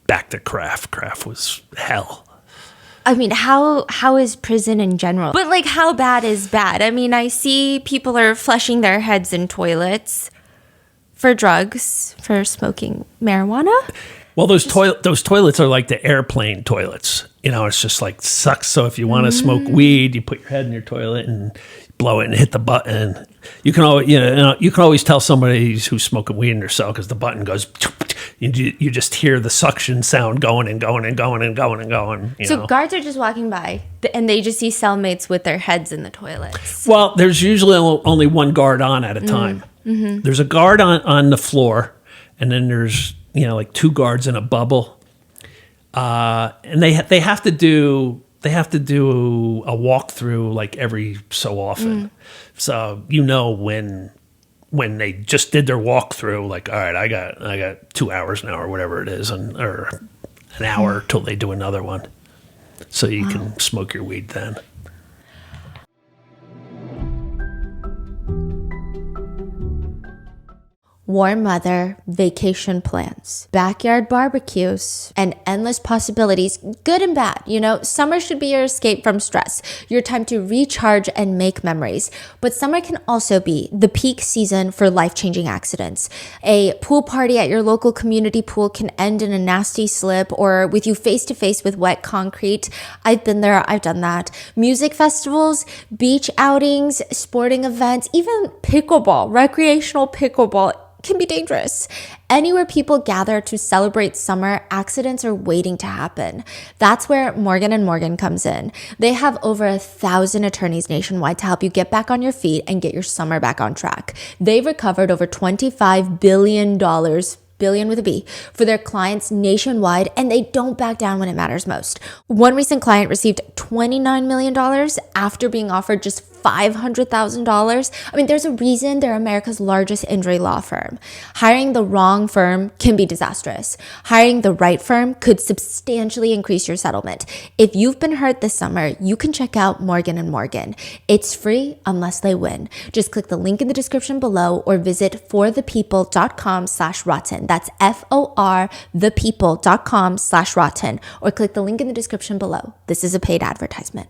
back to CRAF. CRAF was hell. I mean, how is prison in general? But like, how bad is bad? I mean, I see people are flushing their heads in toilets for drugs, for smoking marijuana. Well, those toilets are like the airplane toilets. It's just like sucks. So if you want to smoke weed, you put your head in your toilet and blow it and hit the button. You can always tell somebody who's smoking weed in their cell because the button goes. You just hear the suction sound going and going and going and going and going. So guards are just walking by and they just see cellmates with their heads in the toilets. Well, there's usually only one guard on at a time. There's a guard on the floor, and then there's like two guards in a bubble, and they have to do a walkthrough like every so often. So when they just did their walkthrough, like, all right, I got 2 hours now or whatever it is, or an hour till they do another one, so you can smoke your weed then. warm weather, vacation plans, backyard barbecues, and endless possibilities, good and bad. You know, summer should be your escape from stress, your time to recharge and make memories. But summer can also be the peak season for life-changing accidents. A pool party at your local community pool can end in a nasty slip or with you face to face with wet concrete. I've been there, I've done that. Music festivals, beach outings, sporting events, even pickleball, recreational pickleball can be dangerous. Anywhere people gather to celebrate summer, accidents are waiting to happen. That's where Morgan & Morgan comes in. They have over 1,000 attorneys nationwide to help you get back on your feet and get your summer back on track. They've recovered over $25 billion, billion with a B, for their clients nationwide, and they don't back down when it matters most. One recent client received $29 million after being offered just $500,000. I mean, there's a reason they're America's largest injury law firm. Hiring the wrong firm can be disastrous. Hiring the right firm could substantially increase your settlement. If you've been hurt this summer, you can check out Morgan & Morgan. It's free unless they win. Just click the link in the description below or visit forthepeople.com/rotten. That's forthepeople.com/rotten, or click the link in the description below. This is a paid advertisement.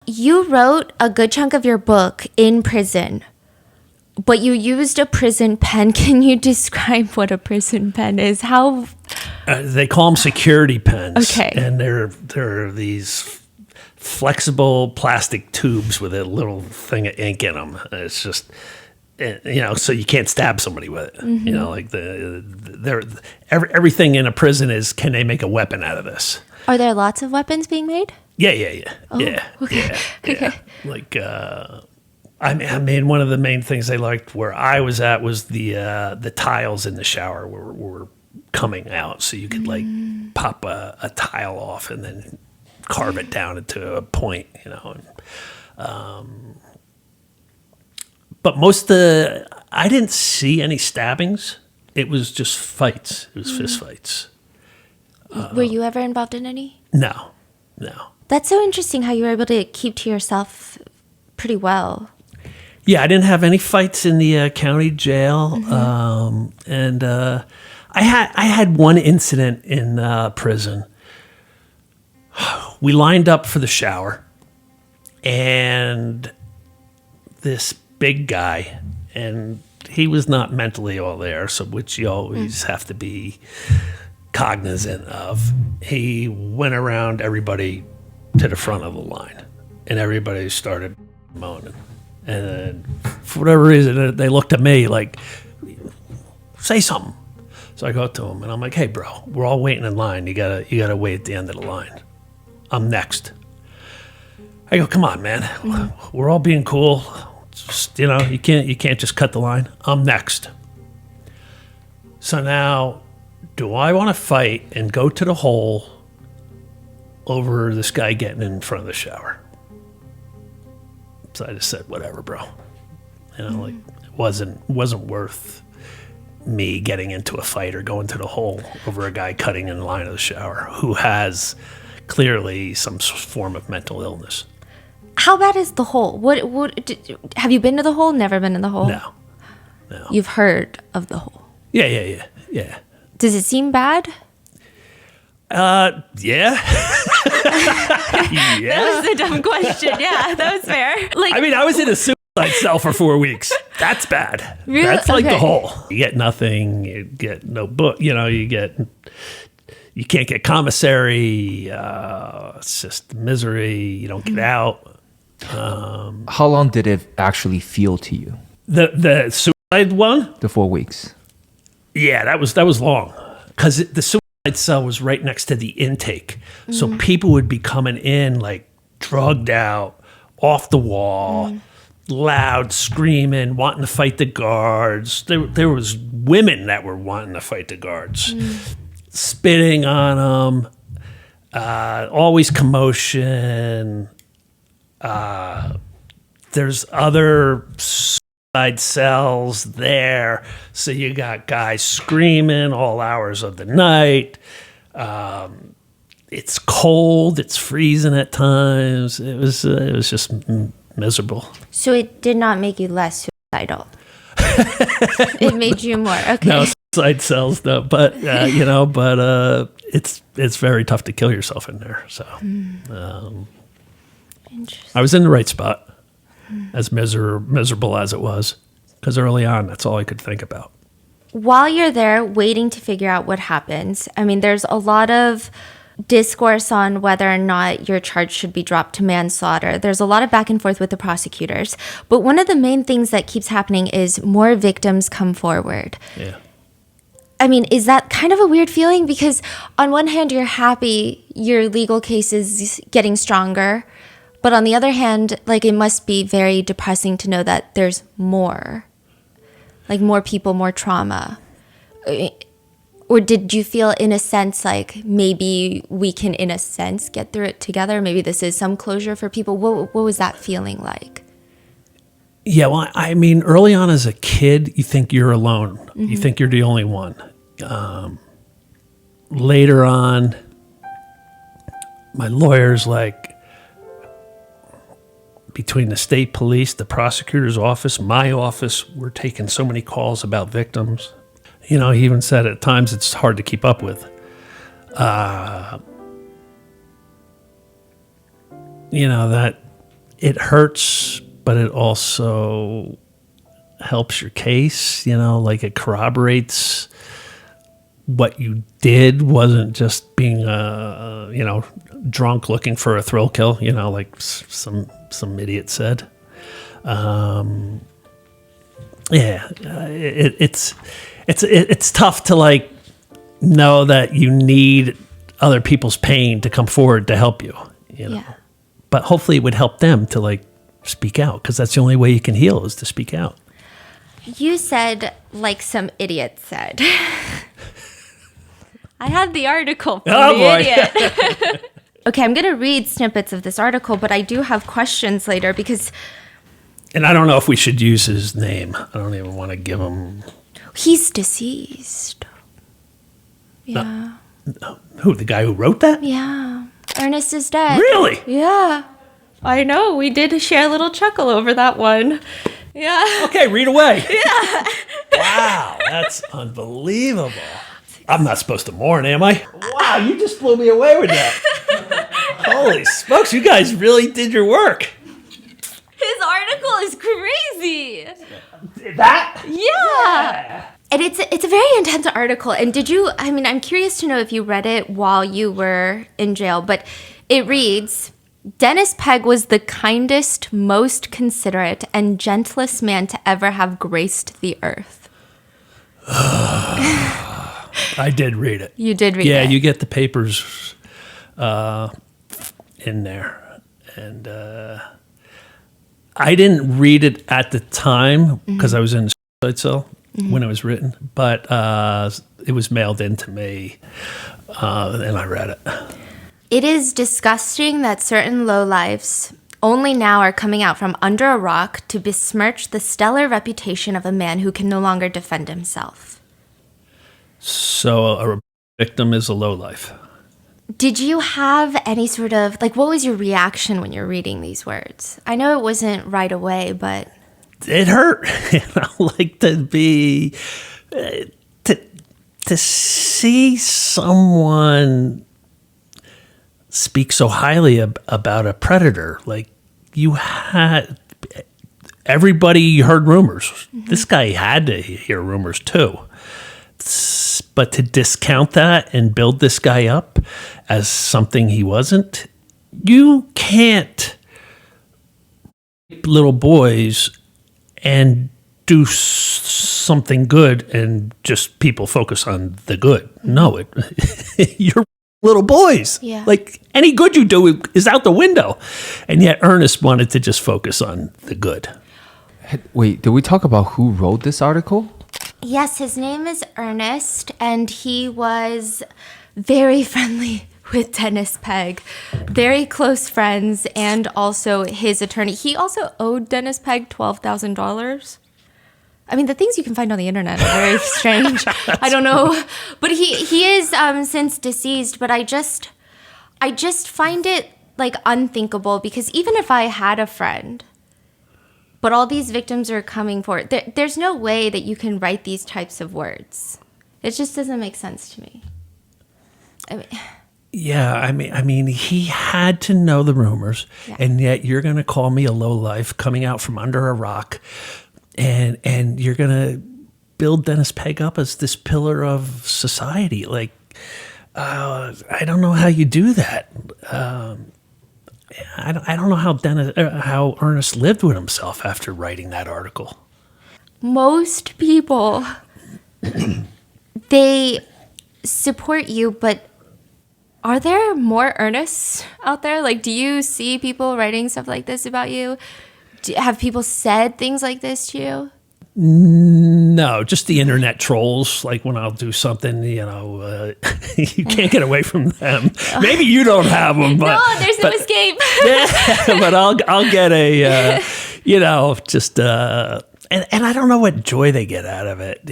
You wrote a good chunk of your book in prison, but you used a prison pen. Can you describe what a prison pen is? How? They call them security pens. Okay. And they're these flexible plastic tubes with a little thing of ink in them. It's just, so you can't stab somebody with it. Mm-hmm. Like everything in a prison is, can they make a weapon out of this? Are there lots of weapons being made? Yeah. Oh, Yeah. okay. Yeah. Okay. Like, I mean, one of the main things they liked where I was at was the tiles in the shower were coming out, so you could like pop a tile off and then carve it down into a point, but I didn't see any stabbings. It was just fights. It was fist fights. Were you ever involved in any? No. That's so interesting how you were able to keep to yourself pretty well. Yeah, I didn't have any fights in the county jail, and I had one incident in prison. We lined up for the shower, and this big guy, and he was not mentally all there, so which you always have to be cognizant of. He went around everybody to the front of the line, and everybody started moaning. And for whatever reason, they looked at me like, say something. So I go to him, and I'm like, hey, bro, we're all waiting in line. You gotta wait at the end of the line. I'm next. I go, come on, man. We're all being cool. Just, you can't just cut the line. I'm next. So now, do I want to fight and go to the hole over this guy getting in front of the shower? So I just said, whatever, bro. Like it wasn't worth me getting into a fight or going to the hole over a guy cutting in line of the shower who has clearly some form of mental illness. How bad is the hole? Have you been to the hole? Never been in the hole? No. You've heard of the hole? Yeah. Does it seem bad? Yeah. Yeah. That was a dumb question. Yeah, that was fair. I mean, I was in a suicide cell for 4 weeks. That's bad. Really? That's like Okay. the hole. You get nothing. You get no book. You can't get commissary. It's just misery. You don't get out. How long did it actually feel to you? The suicide one? The 4 weeks. Yeah, that was long because the suicide cell was right next to the intake. So people would be coming in like drugged out, off the wall, loud, screaming, wanting to fight the guards. There was women that were wanting to fight the guards, spitting on them, always commotion. There's other suicide cells there, so you got guys screaming all hours of the night. it's cold, it's freezing at times. It was just miserable. So it did not make you less suicidal. It made you more. Okay. No suicide cells, though. But it's very tough to kill yourself in there. So I was in the right spot, as miserable as it was, because early on, that's all I could think about. While you're there waiting to figure out what happens, I mean, there's a lot of discourse on whether or not your charge should be dropped to manslaughter. There's a lot of back and forth with the prosecutors. But one of the main things that keeps happening is more victims come forward. Yeah. I mean, is that kind of a weird feeling? Because on one hand, you're happy your legal case is getting stronger. But on the other hand, like, it must be very depressing to know that there's more. Like, more people, more trauma. Or did you feel, in a sense, like maybe we can, in a sense, get through it together? Maybe this is some closure for people. What was that feeling like? Yeah, well, I mean, early on as a kid, you think you're alone. Mm-hmm. You think you're the only one. Later on, my lawyer's like, between the state police, the prosecutor's office, my office, we're taking so many calls about victims. You know, he even said at times it's hard to keep up with. That it hurts, but it also helps your case. Like it corroborates what you did wasn't just being, drunk looking for a thrill kill, like some idiot said. It's tough to like know that you need other people's pain to come forward to help you, Yeah. But hopefully it would help them to like speak out, because that's the only way you can heal is to speak out. You said, like some idiot said. I had the article from the idiot. Okay, I'm going to read snippets of this article, but I do have questions later because... And I don't know if we should use his name. I don't even want to give him... He's deceased. Yeah. Who, the guy who wrote that? Yeah. Ernest is dead. Really? Yeah. I know. We did share a little chuckle over that one. Yeah. Okay, read away. Yeah. Wow, that's unbelievable. I'm not supposed to mourn, am I? Wow, you just blew me away with that. Holy smokes, you guys really did your work. His article is crazy. That? Yeah. And it's a very intense article. And I'm curious to know if you read it while you were in jail, but it reads, Dennis Pegg was the kindest, most considerate, and gentlest man to ever have graced the earth. I did read it. You did read it? Yeah, you get the papers in there. And I didn't read it at the time because I was in the suicide cell when it was written, but it was mailed in to me, and I read it. It is disgusting that certain lowlifes only now are coming out from under a rock to besmirch the stellar reputation of a man who can no longer defend himself. So a victim is a lowlife. Did you have any sort of, like, what was your reaction when you're reading these words? I know it wasn't right away, but... It hurt. Like to be... To see someone speak so highly about a predator. Like, you had... Everybody heard rumors. This guy had to hear rumors, too. But to discount that and build this guy up as something he wasn't, you can't rape little boys and do something good and just people focus on the good. No, you're little boys. Yeah. Like any good you do is out the window. And yet Ernest wanted to just focus on the good. Wait, did we talk about who wrote this article? Yes, his name is Ernest, and he was very friendly with Dennis Pegg. Very close friends, and also his attorney. He also owed Dennis Pegg $12,000. I mean, the things you can find on the internet are very strange. I don't know. But he is since deceased, but I just find it like unthinkable, because even if I had a friend, but all these victims are coming forward, there's no way that you can write these types of words. It just doesn't make sense to me. I mean, Yeah, I mean, he had to know the rumors, and yet you're going to call me a lowlife coming out from under a rock, and you're going to build Dennis Pegg up as this pillar of society. Like, I don't know how you do that. I don't know how Ernest lived with himself after writing that article. most people, they support you, but are there more Ernests out there? Like, do you see people writing stuff like this about you? Have people said things like this to you? No, just the internet trolls. Like when I'll do something, you can't get away from them. Maybe you don't have them, but No, there's no escape. yeah, but I'll get a, and I don't know what joy they get out of it.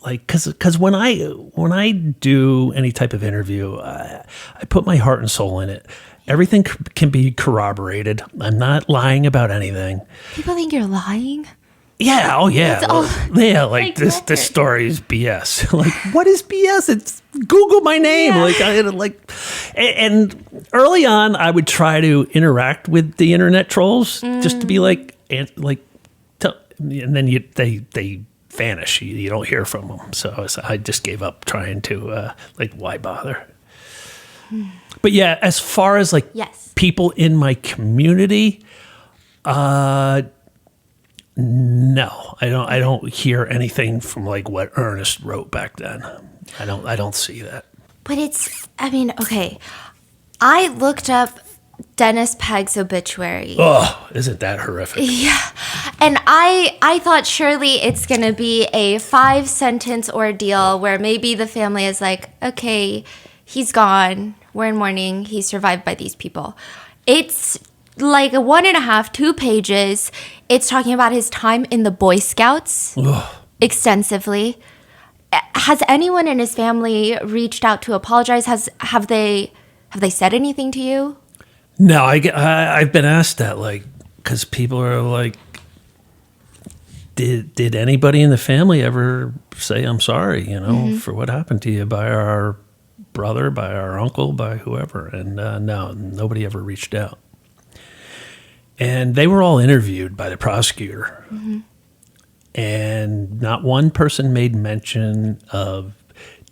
Like, cause when I do any type of interview, I put my heart and soul in it. Everything can be corroborated. I'm not lying about anything. People think you're lying. Yeah. Oh, yeah. Yeah. Like Like this story is BS. Like, what is BS? It's Google my name. Yeah. And early on, I would try to interact with the internet trolls just to be and then they vanish. You don't hear from them. So I just gave up trying to why bother? But yeah, as far as Yes. people in my community, no, I don't hear anything from what Ernest wrote back then. I don't see that. But okay. I looked up Dennis Pegg's obituary. Oh, isn't that horrific? Yeah. And I thought surely it's going to be a 5-sentence ordeal where maybe the family is like, okay, he's gone. We're in mourning. He's survived by these people. It's like a 1.5, 2 pages. It's talking about his time in the Boy Scouts extensively. Has anyone in his family reached out to apologize? Have they said anything to you? No, I've been asked that, because people are like, did anybody in the family ever say I'm sorry, for what happened to you by our brother, by our uncle, by whoever? And no, nobody ever reached out. And they were all interviewed by the prosecutor. Mm-hmm. And not one person made mention of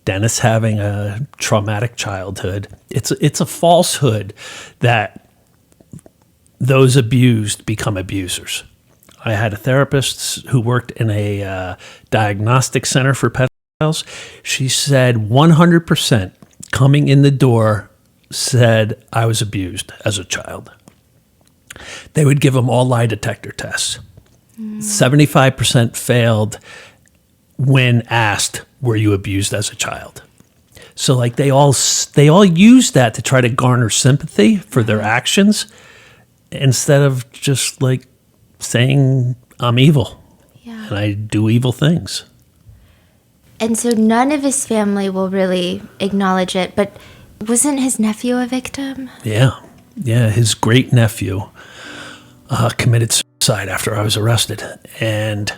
Dennis having a traumatic childhood. It's a falsehood that those abused become abusers. I had a therapist who worked in a diagnostic center for pedophiles. She said 100% coming in the door said I was abused as a child. They would give them all lie detector tests. 75% failed when asked, were you abused as a child? So they all use that to try to garner sympathy for their actions instead of just saying I'm evil and I do evil things. And so none of his family will really acknowledge it, but wasn't his nephew a victim? Yeah, his great nephew committed suicide after I was arrested, and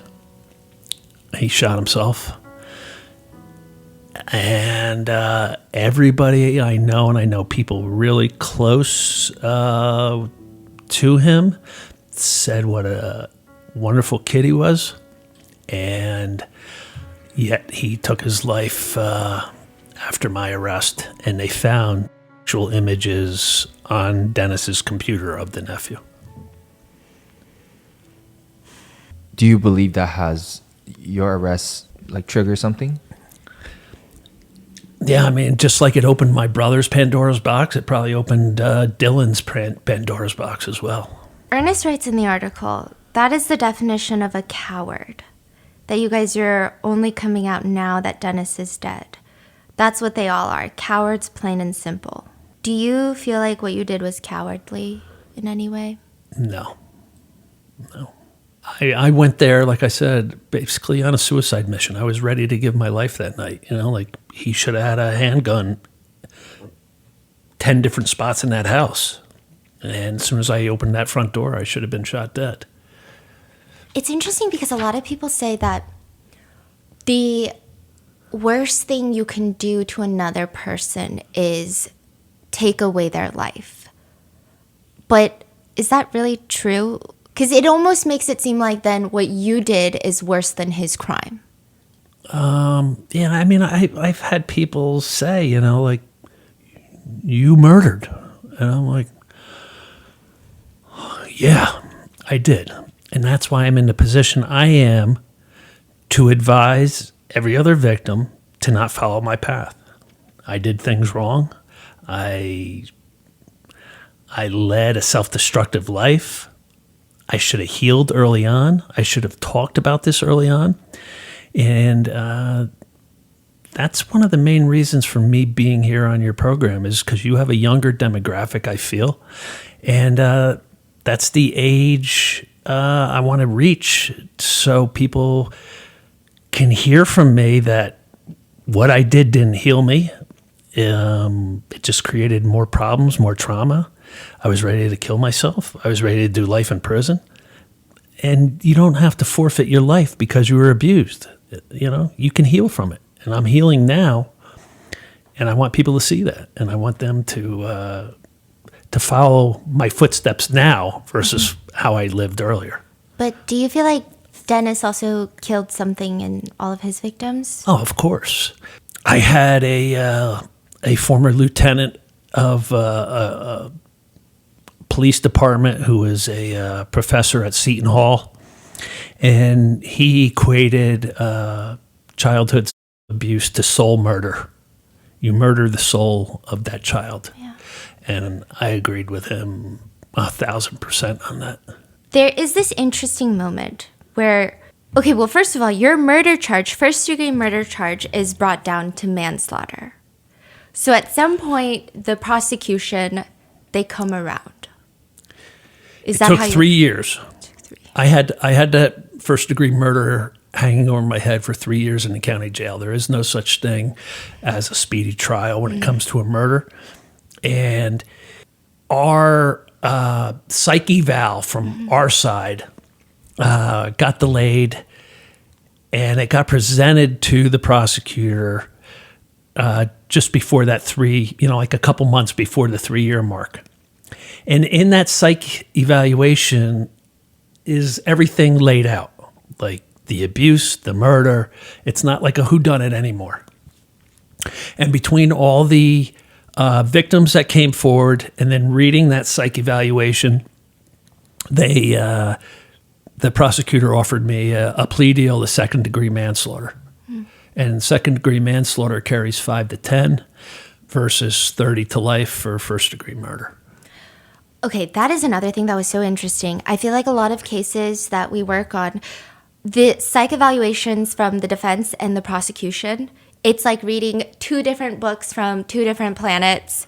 he shot himself. And everybody I know, and I know people really close to him, said what a wonderful kid he was, and yet he took his life after my arrest, and they found actual images on Dennis's computer of the nephew. Do you believe that has your arrest trigger something? Yeah, I mean, just like it opened my brother's Pandora's box, it probably opened Dylan's Pandora's box as well. Ernest writes in the article, that is the definition of a coward. That you guys are only coming out now that Dennis is dead. That's what they all are, cowards, plain and simple. Do you feel like what you did was cowardly in any way? No. I went there, like I said, basically on a suicide mission. I was ready to give my life that night. He should have had a handgun 10 different spots in that house. And as soon as I opened that front door, I should have been shot dead. It's interesting because a lot of people say that the worst thing you can do to another person is take away their life. But is that really true? Because it almost makes it seem like then what you did is worse than his crime. Yeah, I mean, I've had people say, you know, like, you murdered. And I'm like, yeah, I did. And that's why I'm in the position I am to advise every other victim to not follow my path. I did things wrong. I led a self-destructive life. I should have healed early on. I should have talked about this early on. And that's one of the main reasons for me being here on your program is because you have a younger demographic, I feel. And that's the age I want to reach so people can hear from me that what I did didn't heal me. It just created more problems, more trauma. I was ready to kill myself. I was ready to do life in prison. And you don't have to forfeit your life because you were abused. You know, you can heal from it. And I'm healing now. And I want people to see that. And I want them to follow my footsteps now versus how I lived earlier. But do you feel like Dennis also killed something in all of his victims? Oh, of course. I had a former lieutenant of a police department who was a professor at Seton Hall, and he equated childhood abuse to soul murder. You murder the soul of that child. Yeah. And I agreed with him 1,000% on that. There is this interesting moment where, okay, well, first of all, your murder charge, first-degree murder charge, is brought down to manslaughter. So at some point, the prosecution, they come around. Is that It how took 3 years. I had that first-degree murder hanging over my head for 3 years in the county jail. There is no such thing as a speedy trial when it comes to a murder. And our psych eval from our side got delayed, and it got presented to the prosecutor just before that like a couple months before the 3-year mark. And in that psych evaluation is everything laid out, like the abuse, the murder. It's not like a whodunit anymore. And between all the victims that came forward and then reading that psych evaluation, the prosecutor offered me a plea deal to second-degree manslaughter. And second-degree manslaughter carries 5 to 10 versus 30 to life for first-degree murder. Okay, that is another thing that was so interesting. I feel like a lot of cases that we work on, the psych evaluations from the defense and the prosecution, it's like reading 2 different books from 2 different planets.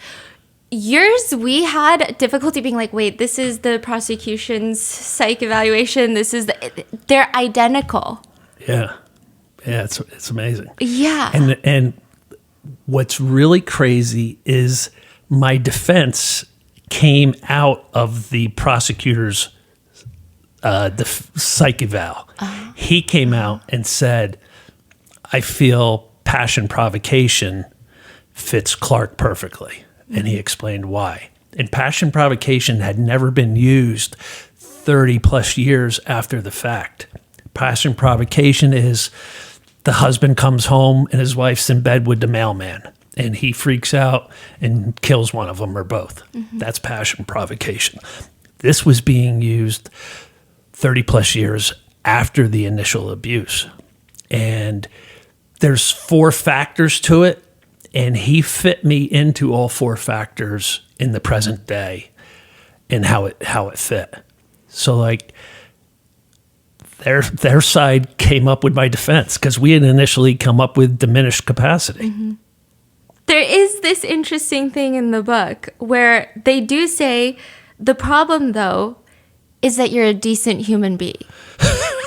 Yours, we had difficulty being like, wait, this is the prosecution's psych evaluation. They're identical. Yeah. Yeah, it's amazing. Yeah. And what's really crazy is my defense came out of the prosecutor's psych eval. He came out and said, I feel passion provocation fits Clark perfectly. And he explained why. And passion provocation had never been used 30 plus years after the fact. Passion provocation is the husband comes home and his wife's in bed with the mailman, and he freaks out and kills one of them or both. That's passion provocation. This was being used 30 plus years after the initial abuse. And there's 4 factors to it, and he fit me into all 4 factors in the present day and how it fit. So like their side came up with my defense because we had initially come up with diminished capacity. There is this interesting thing in the book where they do say the problem, though, is that you're a decent human being.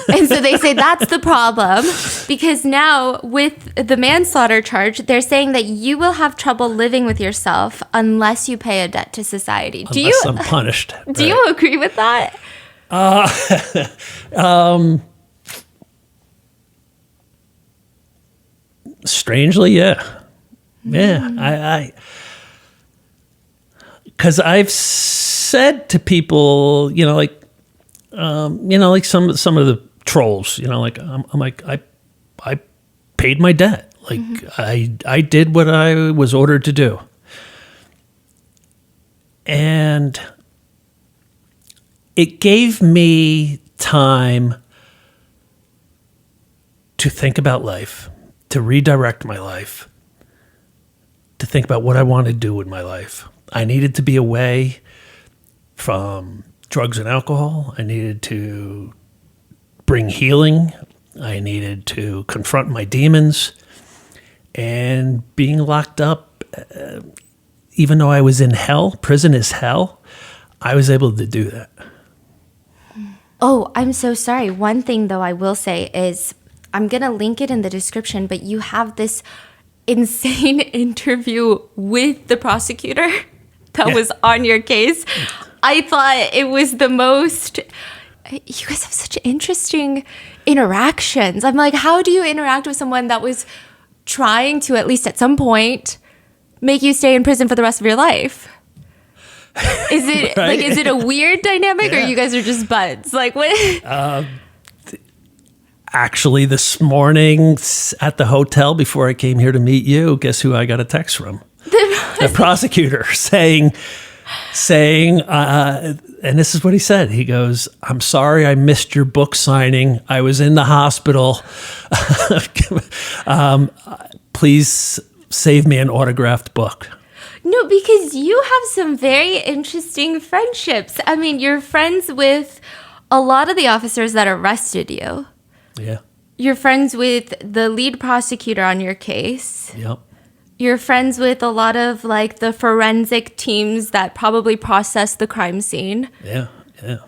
And so they say that's the problem, because now with the manslaughter charge, they're saying that you will have trouble living with yourself unless you pay a debt to society. Unless I'm punished. Do you agree with that? Strangely, yeah. Yeah, because I've said to people, like some of the trolls, like I'm like I paid my debt, like I did what I was ordered to do, and it gave me time to think about life, to redirect my life, to think about what I want to do with my life. I needed to be away from drugs and alcohol. I needed to bring healing. I needed to confront my demons. And being locked up, even though I was in hell, prison is hell, I was able to do that. Oh, I'm so sorry. One thing, though, I will say is I'm going to link it in the description, but you have this insane interview with the prosecutor that was on your case. I thought it was the most... You guys have such interesting interactions. I'm like, how do you interact with someone that was trying to, at least at some point, make you stay in prison for the rest of your life? Is it right? is it a weird dynamic, or you guys are just buds? Like, what? Actually, this morning at the hotel before I came here to meet you, guess who I got a text from? The prosecutor saying, and this is what he said. He goes, "I'm sorry I missed your book signing. I was in the hospital. Please save me an autographed book." No, because you have some very interesting friendships. I mean, you're friends with a lot of the officers that arrested you. Yeah. You're friends with the lead prosecutor on your case. Yep. You're friends with a lot of like the forensic teams that probably process the crime scene. Yeah. That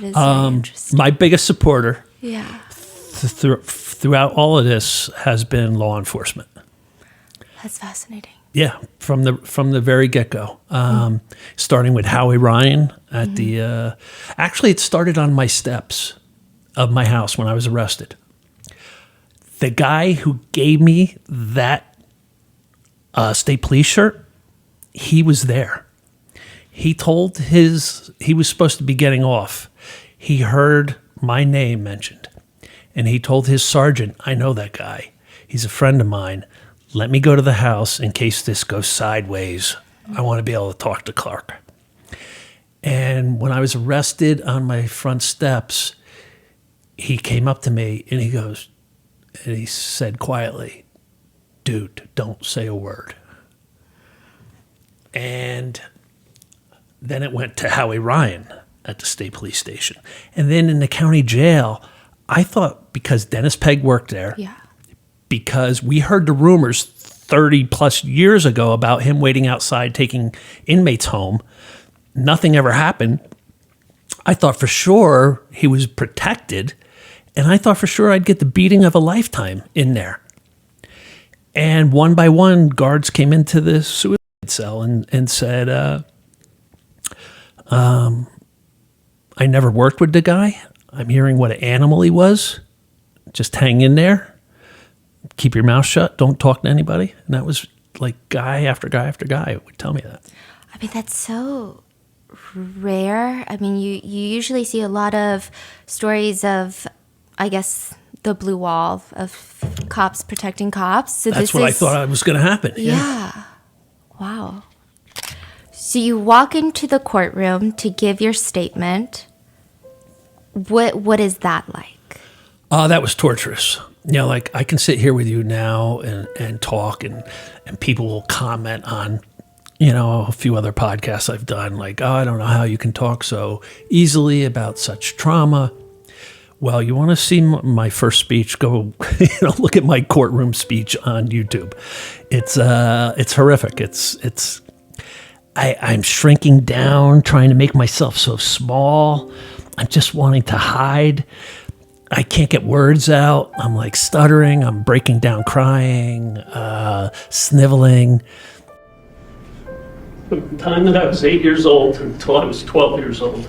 is very interesting. My biggest supporter Yeah. throughout all of this has been law enforcement. That's fascinating. Yeah, from the very get-go, starting with Howie Ryan at the. Actually, it started on my steps of my house when I was arrested. The guy who gave me that state police shirt, he was there. He told he was supposed to be getting off. He heard my name mentioned, and he told his sergeant, "I know that guy. He's a friend of mine. Let me go to the house in case this goes sideways. I want to be able to talk to Clark." And when I was arrested on my front steps, he came up to me and he said quietly, "Dude, don't say a word." And then it went to Howie Ryan at the state police station. And then in the county jail, I thought because Dennis Pegg worked there, Yeah. because we heard the rumors 30 plus years ago about him waiting outside taking inmates home. Nothing ever happened. I thought for sure he was protected, and I thought for sure I'd get the beating of a lifetime in there. And one by one, guards came into the suicide cell and said, "I never worked with the guy. I'm hearing what an animal he was. Just hang in there. Keep your mouth shut. Don't talk to anybody." And that was like guy after guy after guy would tell me that. I mean, that's so rare. I mean, you usually see a lot of stories of, I guess, the blue wall of cops protecting cops. So That's what I thought was going to happen. Yeah. Wow. So you walk into the courtroom to give your statement. What is that like? That was torturous. Like I can sit here with you now and talk and people will comment on, a few other podcasts I've done, like, "Oh, I don't know how you can talk so easily about such trauma." Well, you want to see my first speech, go, look at my courtroom speech on YouTube. It's horrific. I'm shrinking down, trying to make myself so small. I'm just wanting to hide. I can't get words out. I'm like stuttering. I'm breaking down crying, sniveling. From the time that I was 8 years old until I was 12 years old,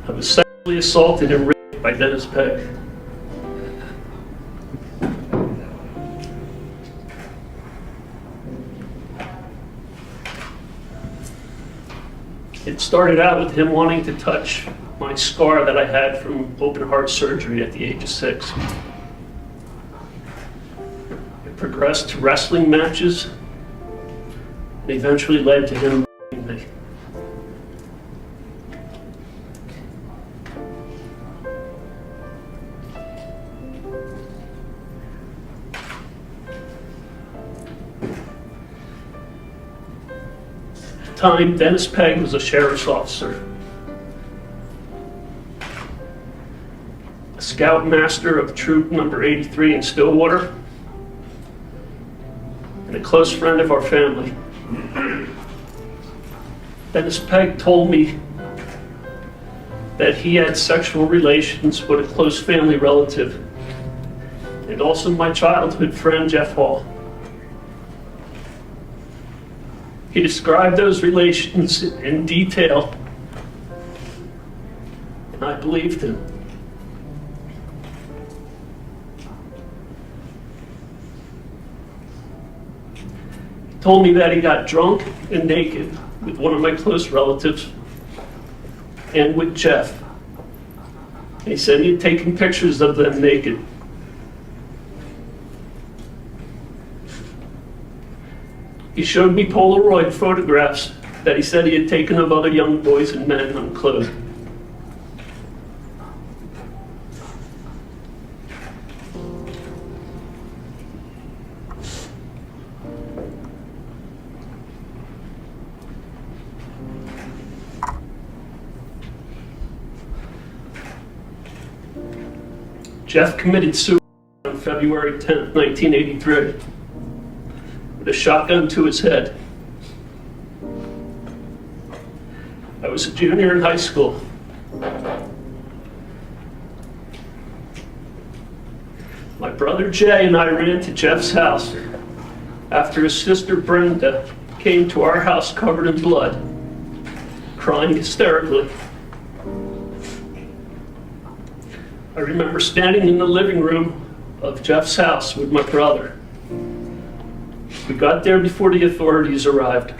I was sexually assaulted and raped by Dennis Pegg. It started out with him wanting to touch my scar that I had from open heart surgery at the age of 6. It progressed to wrestling matches and eventually led to him raping me. At the time, Dennis Pegg was a sheriff's officer, a scoutmaster of Troop Number 83 in Stillwater, and a close friend of our family. Dennis Pegg told me that he had sexual relations with a close family relative, and also my childhood friend, Jeff Hall. He described those relations in detail, and I believed him. He told me that he got drunk and naked with one of my close relatives and with Jeff. He said he had taken pictures of them naked. He showed me Polaroid photographs that he said he had taken of other young boys and men unclothed. Jeff committed suicide on February 10, 1983, with a shotgun to his head. I was a junior in high school. My brother Jay and I ran to Jeff's house after his sister Brenda came to our house covered in blood, crying hysterically. I remember standing in the living room of Jeff's house with my brother. We got there before the authorities arrived.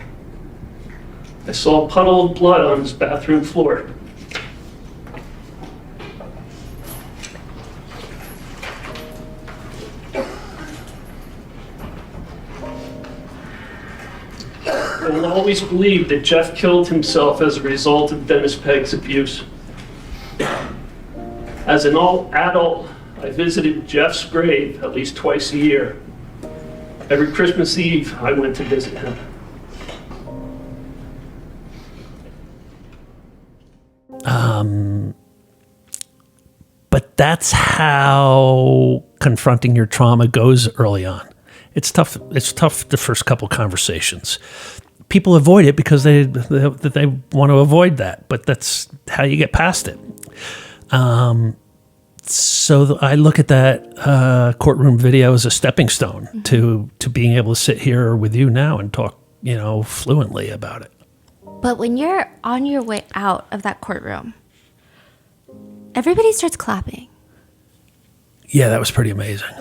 I saw a puddle of blood on his bathroom floor. I will always believe that Jeff killed himself as a result of Dennis Pegg's abuse. As an adult, I visited Jeff's grave at least twice a year. Every Christmas Eve, I went to visit him. But that's how confronting your trauma goes early on. It's tough. It's tough the first couple conversations. People avoid it because they want to avoid that, but that's how you get past it. So I look at that courtroom video as a stepping stone to being able to sit here with you now and talk, fluently about it. But when you're on your way out of that courtroom, everybody starts clapping. Yeah, that was pretty amazing.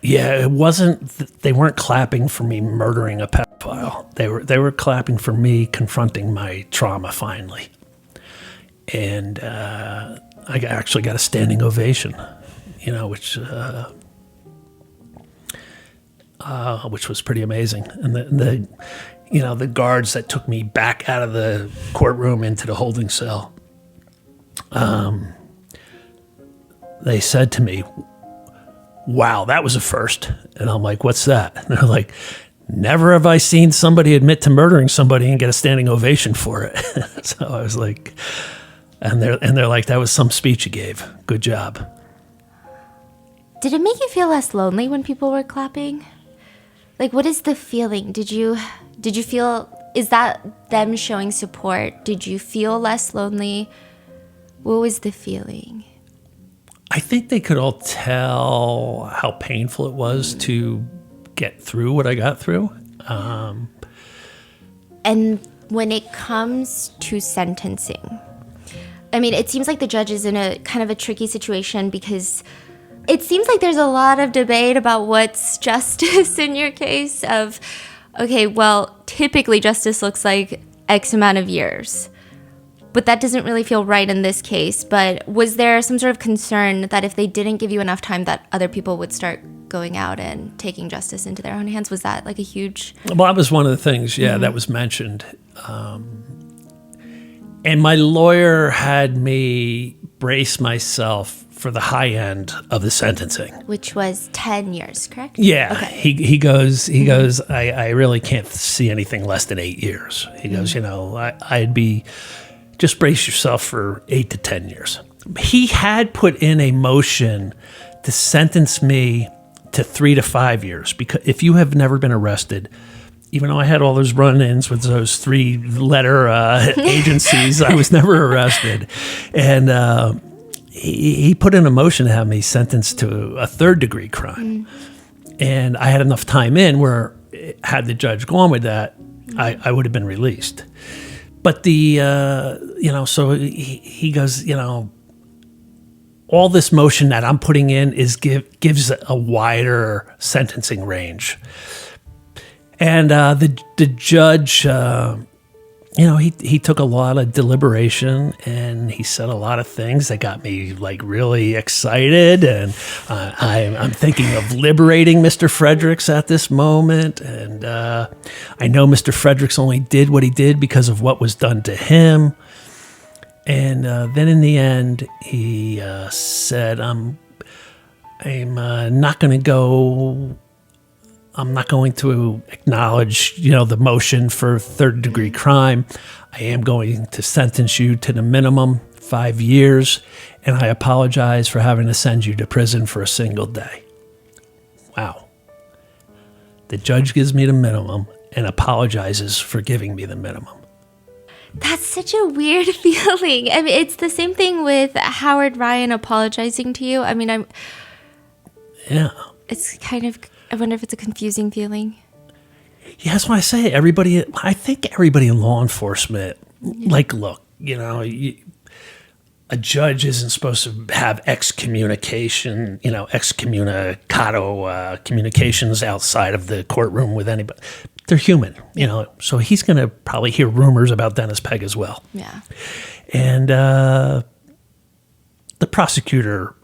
Yeah, it wasn't. They weren't clapping for me murdering a pedophile. They were clapping for me confronting my trauma finally. And I actually got a standing ovation, which was pretty amazing. And the guards that took me back out of the courtroom into the holding cell, they said to me, "Wow, that was a first." And I'm like, "What's that?" And they're like, "Never have I seen somebody admit to murdering somebody and get a standing ovation for it." So I was like, and they're like, "That was some speech you gave. Good job." Did it make you feel less lonely when people were clapping? Like, what is the feeling? Did you feel is that them showing support? Did you feel less lonely? What was the feeling? I think they could all tell how painful it was to get through what I got through. And when it comes to sentencing, I mean, it seems like the judge is in a kind of a tricky situation because it seems like there's a lot of debate about what's justice in your case of, okay, well, typically justice looks like X amount of years. But that doesn't really feel right in this case. But was there some sort of concern that if they didn't give you enough time that other people would start going out and taking justice into their own hands? Was that like a huge... Well, that was one of the things, that was mentioned. And my lawyer had me brace myself for the high end of the sentencing. Which was 10 years, correct? Yeah. Okay. He goes, I really can't see anything less than 8 years. He goes, I'd be... Just brace yourself for 8 to 10 years. He had put in a motion to sentence me to 3 to 5 years because if you have never been arrested, even though I had all those run-ins with those 3-letter agencies, I was never arrested. And he put in a motion to have me sentenced to a third-degree crime. And I had enough time in where, had the judge gone with that, I would have been released. But so he goes, all this motion that I'm putting in gives a wider sentencing range. And the judge, he took a lot of deliberation and he said a lot of things that got me like really excited. And I'm thinking of liberating Mr. Fredericks at this moment. And I know Mr. Fredericks only did what he did because of what was done to him. And then in the end, he said, I'm not going to go... I'm not going to acknowledge, the motion for third-degree crime. I am going to sentence you to the minimum 5 years, and I apologize for having to send you to prison for a single day. Wow. The judge gives me the minimum and apologizes for giving me the minimum. That's such a weird feeling. I mean, it's the same thing with Howard Ryan apologizing to you. I mean, Yeah. It's kind of... I wonder if it's a confusing feeling. Yeah, that's why I say I think everybody in law enforcement, look, a judge isn't supposed to have excommunication, excommunicado communications outside of the courtroom with anybody. They're human, so he's going to probably hear rumors about Dennis Pegg as well. Yeah. And the prosecutor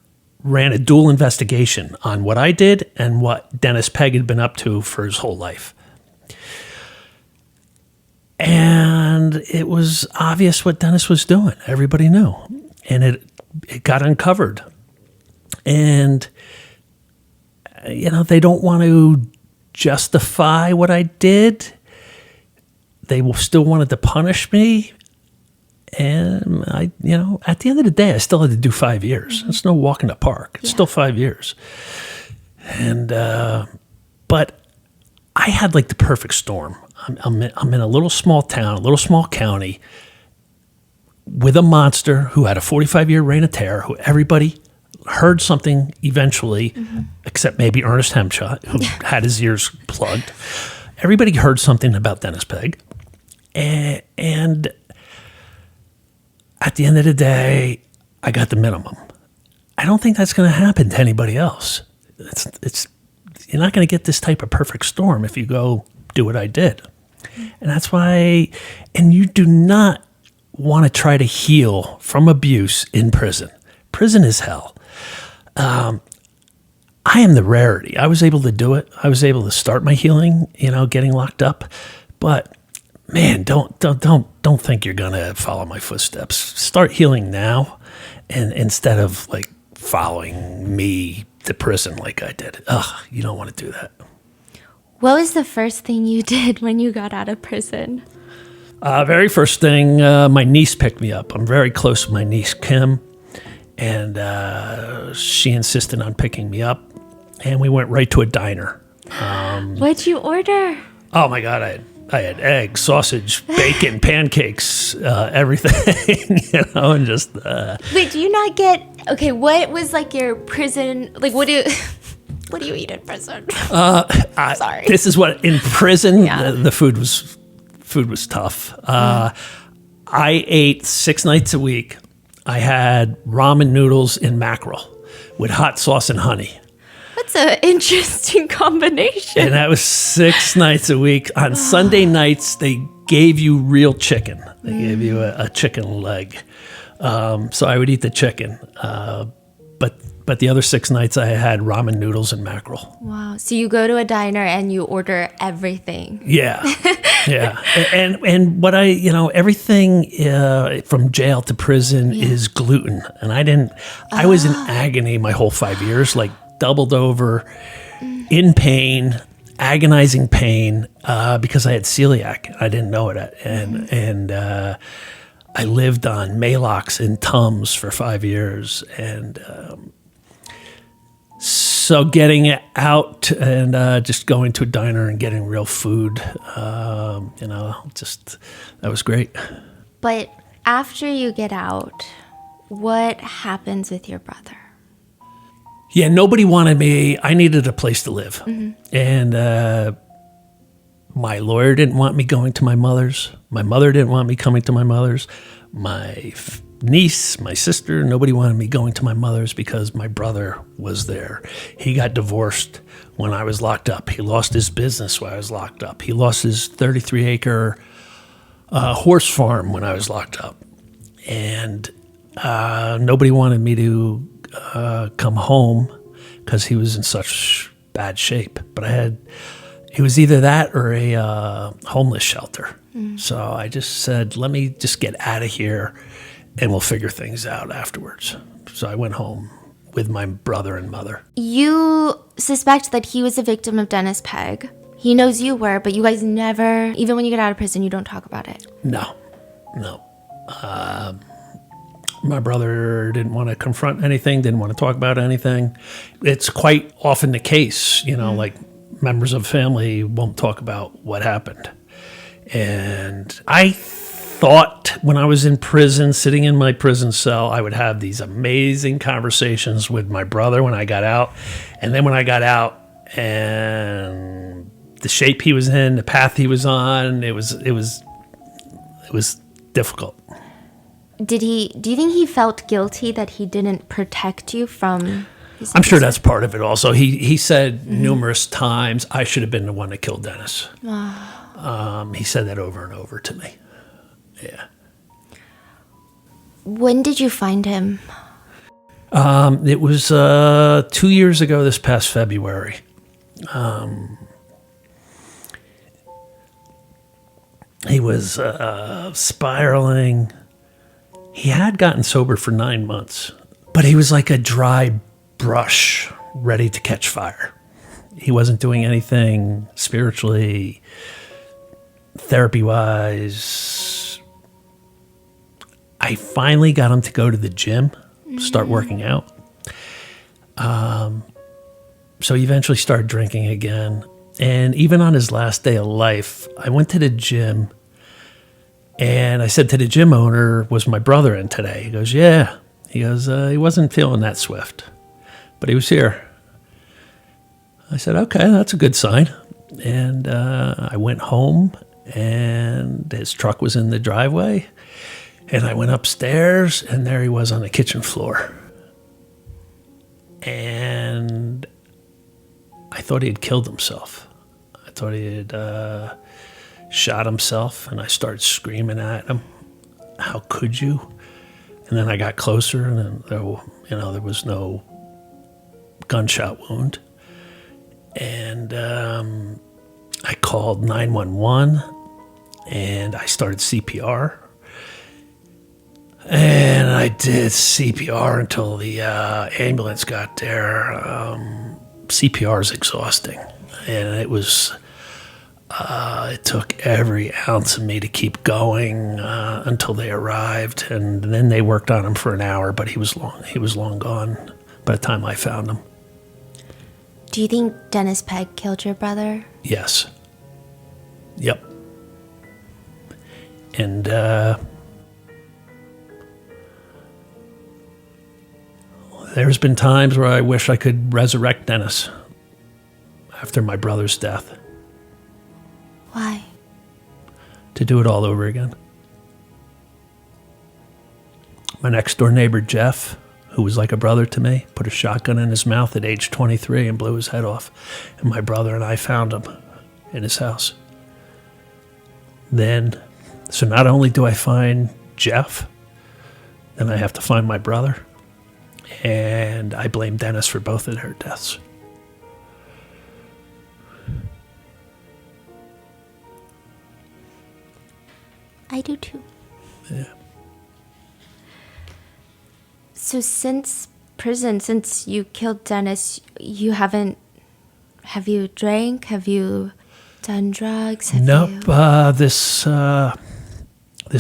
ran a dual investigation on what I did and what Dennis Pegg had been up to for his whole life. And it was obvious what Dennis was doing. Everybody knew. And it got uncovered. And, they don't want to justify what I did. They still wanted to punish me. And I, at the end of the day, I still had to do 5 years. It's no walk in the park. It's still 5 years. And, but I had like the perfect storm. I'm in a little small town, a little small county with a monster who had a 45-year reign of terror, who everybody heard something eventually, except maybe Ernest Hemshot, who had his ears plugged. Everybody heard something about Dennis Pegg. And at the end of the day, I got the minimum. I don't think that's going to happen to anybody else. You're not going to get this type of perfect storm if you go do what I did. And that's why, and you do not want to try to heal from abuse in prison. Prison is hell. I am the rarity. I was able to do it. I was able to start my healing, getting locked up. But man, don't think you're gonna follow my footsteps. Start healing now, and instead of like following me to prison like I did. You don't want to do that. What was the first thing you did when you got out of prison? Very first thing, my niece picked me up. I'm very close with my niece Kim, and she insisted on picking me up, and we went right to a diner. What'd you order? Oh my God, I I had eggs, sausage, bacon, pancakes, everything, and just. Wait, do you not get? Okay, what was like your prison? Like, what do you? What do you eat in prison? Sorry. This is what in prison Yeah. the food was tough. I ate 6 nights a week. I had ramen noodles and mackerel with hot sauce and honey. That's an interesting combination. And that was 6 nights a week. On Sunday nights, they gave you real chicken. They gave you a chicken leg. So I would eat the chicken. But the other 6 nights, I had ramen noodles and mackerel. Wow. So you go to a diner and you order everything. Yeah. Yeah. And what everything from jail to prison is gluten. And I was in agony my whole 5 years, like doubled over, in pain, agonizing pain, because I had celiac. I didn't know it. And I lived on Maalox and Tums for 5 years. And so getting it out and just going to a diner and getting real food, that was great. But after you get out, what happens with your brother? Yeah, nobody wanted me. I needed a place to live. And my lawyer didn't want me going to my mother's. My mother didn't want me coming to my mother's. My niece, my sister, nobody wanted me going to my mother's because my brother was there. He got divorced when I was locked up. He lost his business while I was locked up. He lost his 33-acre horse farm when I was locked up. And nobody wanted me to come home because he was in such bad shape. But it was either that or a homeless shelter. So I just said, let me just get out of here and we'll figure things out afterwards. So I went home with my brother and mother. You suspect that he was a victim of Dennis Pegg. He knows you were, but you guys never, even when you get out of prison, you don't talk about it. No. My brother didn't want to confront anything, didn't want to talk about anything. It's quite often the case, like members of family won't talk about what happened. And I thought when I was in prison, sitting in my prison cell, I would have these amazing conversations with my brother when I got out. And then when I got out and the shape he was in, the path he was on, it was difficult. Do you think he felt guilty that he didn't protect you from his I'm sure that's part of it also. He said numerous times, I should have been the one that killed Dennis. He said that over and over to me. Yeah. When did you find him? It was 2 years ago this past February. He was spiraling. He had gotten sober for 9 months, but he was like a dry brush ready to catch fire. He wasn't doing anything spiritually, therapy-wise. I finally got him to go to the gym, start working out. So he eventually started drinking again. And even on his last day of life, I went to the gym and I said to the gym owner, was my brother in today? He goes, yeah. He goes, he wasn't feeling that swift, but he was here. I said, okay, that's a good sign. And I went home and his truck was in the driveway. And I went upstairs and there he was on the kitchen floor. And I thought he had killed himself. I thought he had shot himself, and I started screaming at him, how could you? And then I got closer, and there was no gunshot wound. And I called 911, and I started CPR. And I did CPR until the ambulance got there. CPR is exhausting, and it was. It took every ounce of me to keep going until they arrived, and then they worked on him for an hour. But he was long gone by the time I found him. Do you think Dennis Pegg killed your brother? Yes. Yep. And there's been times where I wish I could resurrect Dennis after my brother's death. Why? To do it all over again. My next door neighbor, Jeff, who was like a brother to me, put a shotgun in his mouth at age 23 and blew his head off. And my brother and I found him in his house. So not only do I find Jeff, then I have to find my brother. And I blame Dennis for both of their deaths. I do too. Yeah. So since prison, since you killed Dennis, have you drank? Have you done drugs? Nope. This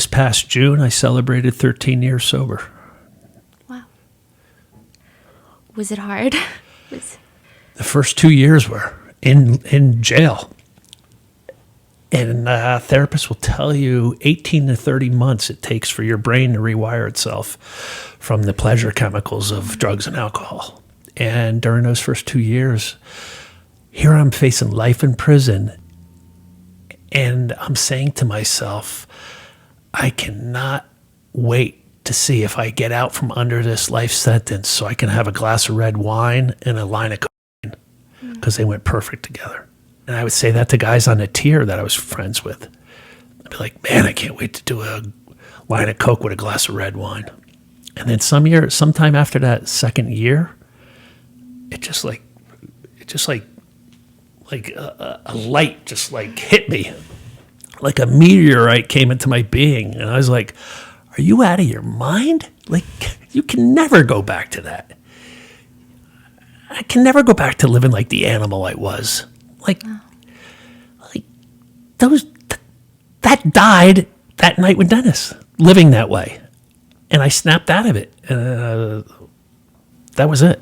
past June, I celebrated 13 years sober. Wow. Was it hard? The first 2 years were in jail. And therapists will tell you 18 to 30 months it takes for your brain to rewire itself from the pleasure chemicals of drugs and alcohol. And during those first 2 years, here I'm facing life in prison. And I'm saying to myself, I cannot wait to see if I get out from under this life sentence so I can have a glass of red wine and a line of cocaine, because they went perfect together. And I would say that to guys on the tier that I was friends with. I'd be like, man, I can't wait to do a line of coke with a glass of red wine. And then sometime after that second year, it just like a light just like hit me. Like a meteorite came into my being. And I was like, are you out of your mind? Like, you can never go back to that. I can never go back to living like the animal I was. That died that night with Dennis, living that way. And I snapped out of it. That was it.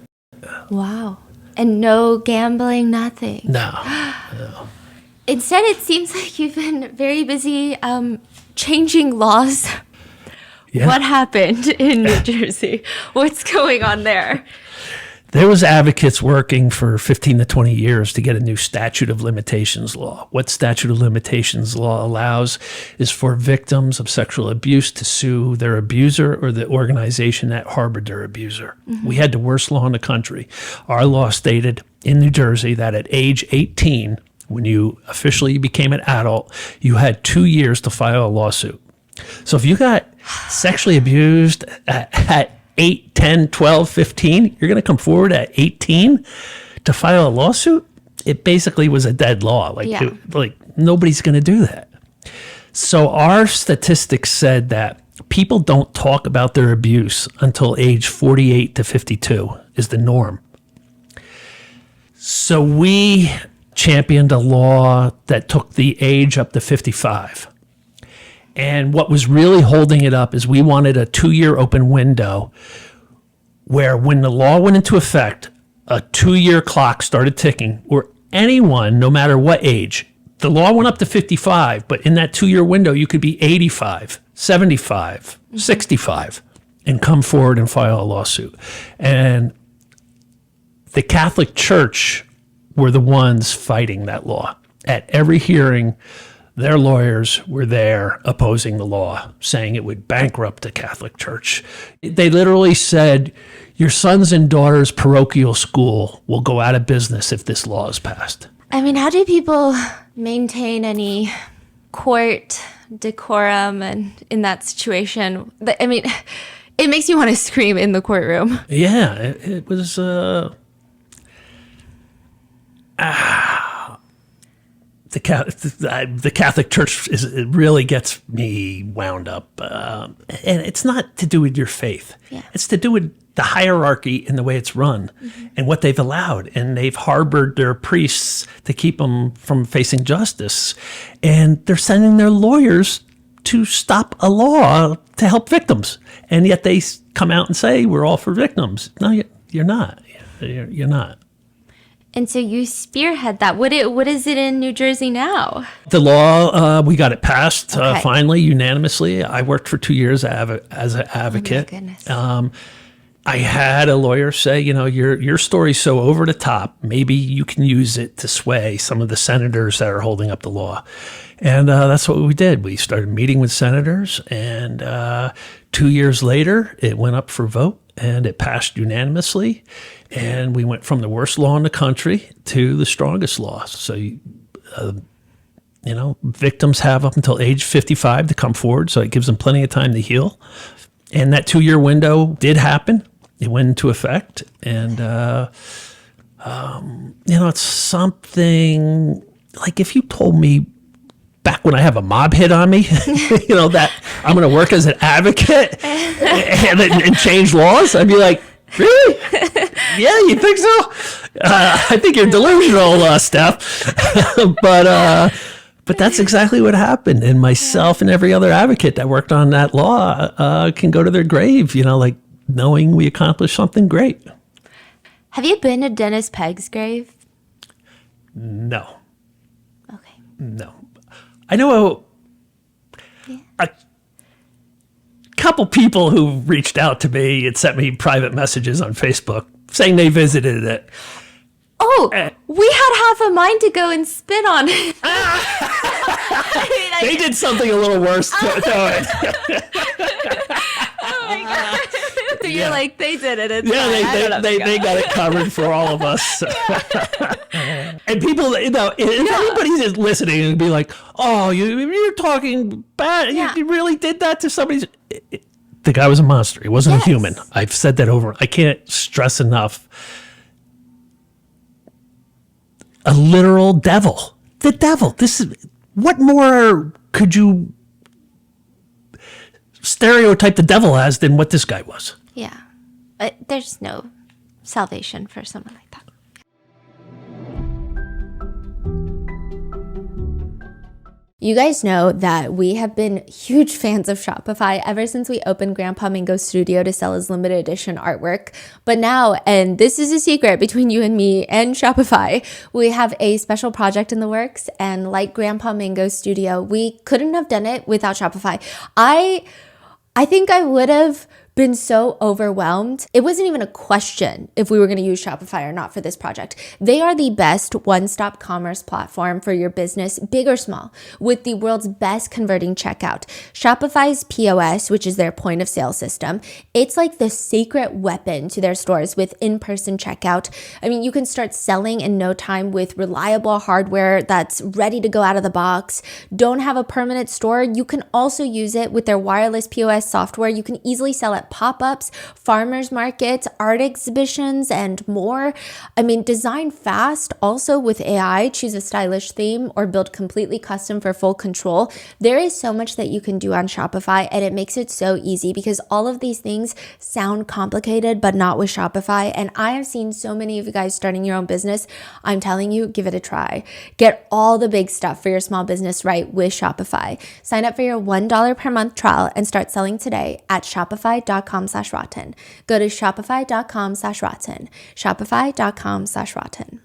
Wow. And no gambling, nothing. No. Instead, it seems like you've been very busy changing laws. Yeah. What happened in New Jersey? What's going on there? There was advocates working for 15 to 20 years to get a new statute of limitations law. What statute of limitations law allows is for victims of sexual abuse to sue their abuser or the organization that harbored their abuser. Mm-hmm. We had the worst law in the country. Our law stated in New Jersey that at age 18, when you officially became an adult, you had 2 years to file a lawsuit. So if you got sexually abused at 8, 10, 12, 15, you're going to come forward at 18 to file a lawsuit? It basically was a dead law. Like nobody's going to do that. So our statistics said that people don't talk about their abuse until age 48 to 52 is the norm. So we championed a law that took the age up to 55. And what was really holding it up is we wanted a 2-year open window where when the law went into effect, a 2-year clock started ticking where anyone, no matter what age, the law went up to 55, but in that 2-year window, you could be 85, 75, 65, and come forward and file a lawsuit. And the Catholic Church were the ones fighting that law. At every hearing, their lawyers were there opposing the law, saying it would bankrupt the Catholic Church. They literally said, your sons and daughters' parochial school will go out of business if this law is passed. I mean, how do people maintain any court decorum and in that situation? I mean, it makes you want to scream in the courtroom. Yeah, it was... The Catholic Church it really gets me wound up. And it's not to do with your faith. Yeah. It's to do with the hierarchy and the way it's run and what they've allowed. And they've harbored their priests to keep them from facing justice. And they're sending their lawyers to stop a law to help victims. And yet they come out and say, we're all for victims. No, you're not. You're not. And so you spearhead that. What is it in New Jersey now? The law, we got it passed Okay. finally, unanimously. I worked for 2 years as an advocate. Oh my goodness. I had a lawyer say, your story's so over the top, maybe you can use it to sway some of the senators that are holding up the law. And that's what we did. We started meeting with senators, and 2 years later, it went up for vote, and it passed unanimously. And we went from the worst law in the country to the strongest law. So, victims have up until age 55 to come forward, so it gives them plenty of time to heal. And that 2 year window did happen. It went into effect. And, it's something like if you told me back when I have a mob hit on me, that I'm going to work as an advocate and change laws, I'd be like, really? Yeah, you think so? I think you're delusional, Steph. But that's exactly what happened. And myself and every other advocate that worked on that law can go to their grave, knowing we accomplished something great. Have you been to Dennis Pegg's grave? No. Okay. No. I know a couple people who reached out to me and sent me private messages on Facebook saying they visited it. Oh, we had half a mind to go and spit on it. They did something a little worse to it. Oh my God. So you're like, they did it. It's Yeah, fine. they got it covered for all of us. And people, if anybody's listening and be like, oh, you're talking bad. Yeah. You really did that to somebody. The guy was a monster. He wasn't a human. I've said that over. I can't stress enough. A literal devil. The devil. What more could you stereotype the devil as than what this guy was? Yeah. There's no salvation for someone like that. You guys know that we have been huge fans of Shopify ever since we opened Grandpa Mingo's studio to sell his limited edition artwork. But now, and this is a secret between you and me and Shopify, we have a special project in the works. And like Grandpa Mingo's studio, we couldn't have done it without Shopify. I think I would have been so overwhelmed. It wasn't even a question if we were going to use Shopify or not for this project. They are the best one-stop commerce platform for your business, big or small, with the world's best converting checkout. Shopify's POS, which is their point of sale system, it's like the secret weapon to their stores with in-person checkout. I mean, you can start selling in no time with reliable hardware that's ready to go out of the box. Don't have a permanent store? You can also use it with their wireless POS software. You can easily sell at pop-ups, farmers markets, art exhibitions, and more. I mean, design fast, also with AI, choose a stylish theme, or build completely custom for full control. There is so much that you can do on Shopify, and it makes it so easy because all of these things sound complicated, but not with Shopify. And I have seen so many of you guys starting your own business. I'm telling you, give it a try. Get all the big stuff for your small business right with Shopify. Sign up for your $1 per month trial and start selling today at shopify.com/rotten. Go to shopify.com/rotten. Shopify.com/rotten.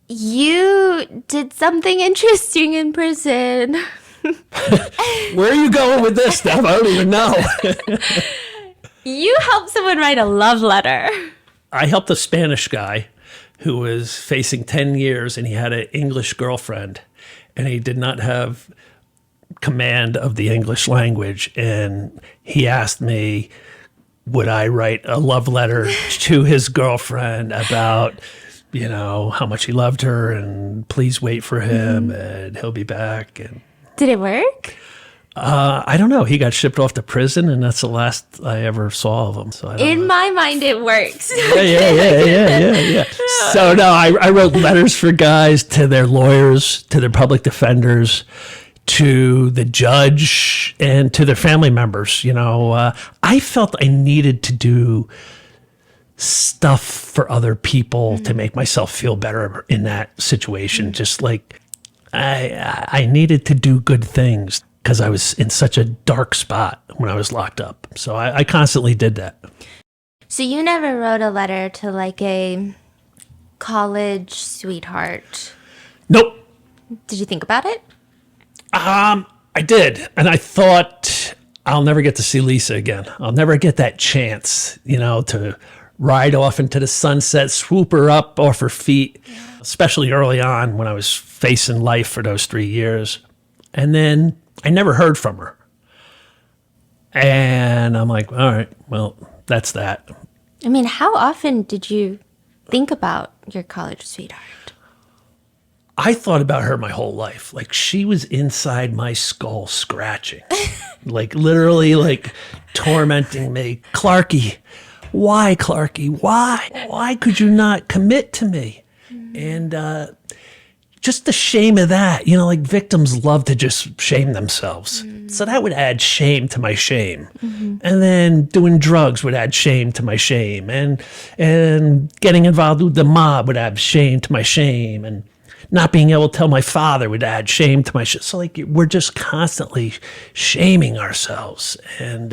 You did something interesting in prison. Where are you going with this stuff? I don't even know. You helped someone write a love letter. I helped a Spanish guy who was facing 10 years, and he had an English girlfriend, and he did not have command of the English language. And he asked me, would I write a love letter to his girlfriend about, how much he loved her, and please wait for him, and he'll be back. And did it work? I don't know. He got shipped off to prison, and that's the last I ever saw of him. So I don't In know. my mind, it works. Yeah. So no, I wrote letters for guys to their lawyers, to their public defenders, to the judge, and to their family members. I felt I needed to do stuff for other people to make myself feel better in that situation. Just like I needed to do good things. because I was in such a dark spot when I was locked up. So I constantly did that. So you never wrote a letter to like a college sweetheart. Nope. Did you think about it? I did. And I thought, I'll never get to see Lisa again. I'll never get that chance, to ride off into the sunset, swoop her up off her feet, especially early on when I was facing life for those 3 years. And then I never heard from her. And I'm like, all right, well, that's that. I mean, how often did you think about your college sweetheart? I thought about her my whole life. Like, she was inside my skull scratching. Like, literally, like, tormenting me. Clarky, why, Clarky? Why? Why could you not commit to me? And just the shame of that. Like, victims love to just shame themselves. So that would add shame to my shame. And then doing drugs would add shame to my shame. And getting involved with the mob would add shame to my shame. And not being able to tell my father would add shame to my shame. So, like, we're just constantly shaming ourselves. And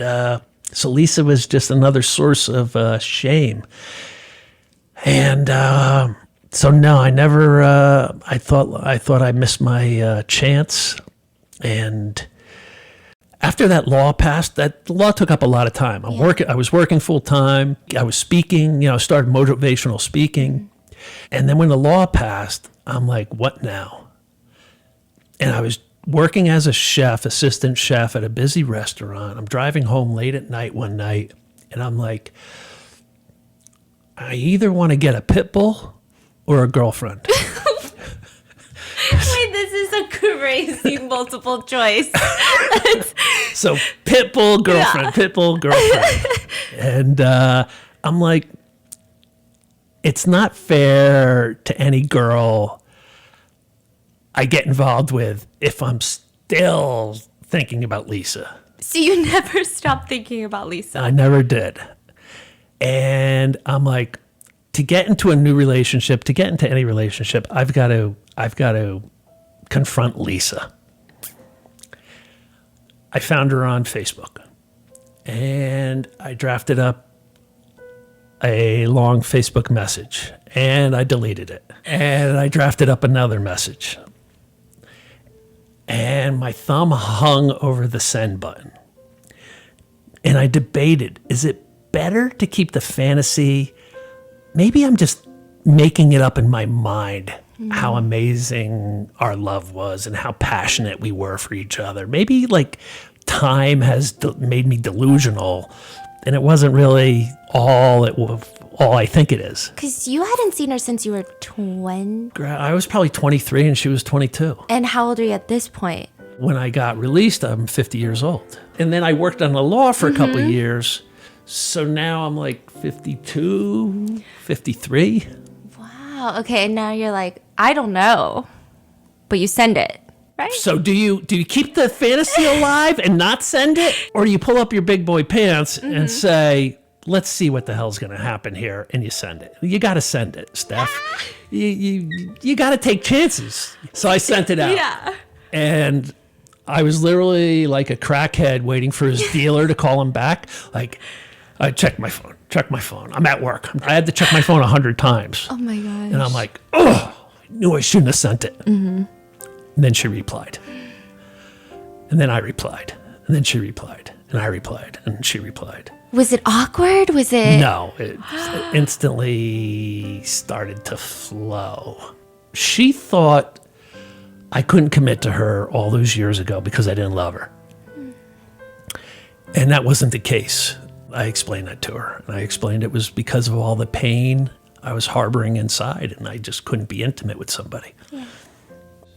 so Lisa was just another source of shame. And so, no, I never, I thought I missed my chance. And after that law passed, that law took up a lot of time. I was working full time. I was speaking, started motivational speaking. And then when the law passed, I'm like, what now? And I was working as a chef, assistant chef at a busy restaurant. I'm driving home late at night one night, and I'm like, I either want to get a pit bull or a girlfriend. Wait, this is a crazy multiple choice. So pit bull, girlfriend, pit bull, girlfriend. And I'm like, it's not fair to any girl I get involved with if I'm still thinking about Lisa. So you never stopped thinking about Lisa? I never did. And I'm like, to get into a new relationship, to get into any relationship, I've got to confront Lisa. I found her on Facebook, and I drafted up a long Facebook message, and I deleted it. And I drafted up another message. And my thumb hung over the send button. And I debated, is it better to keep the fantasy? Maybe I'm just making it up in my mind how amazing our love was and how passionate we were for each other. Maybe like time has made me delusional, and it wasn't really all I think it is. Because you hadn't seen her since you were 20. I was probably 23 and she was 22. And how old are you at this point? When I got released, I'm 50 years old. And then I worked on the law for a couple of years. So now I'm like 52, 53. Wow. Okay. And now you're like, I don't know. But you send it, right? So do you keep the fantasy alive and not send it? Or do you pull up your big boy pants and say, let's see what the hell's going to happen here, and you send it? You got to send it, Steph. You got to take chances. So I sent it out. Yeah. And I was literally like a crackhead waiting for his dealer to call him back. Like, I checked my phone. I'm at work. I had to check my phone 100 times. Oh my gosh. And I'm like, oh, I knew I shouldn't have sent it. And then she replied. And then I replied. And then she replied. And I replied. And she replied. Was it awkward? Was it? No, it instantly started to flow. She thought I couldn't commit to her all those years ago because I didn't love her. And that wasn't the case. I explained that to her. And I explained it was because of all the pain I was harboring inside, and I just couldn't be intimate with somebody. Yeah.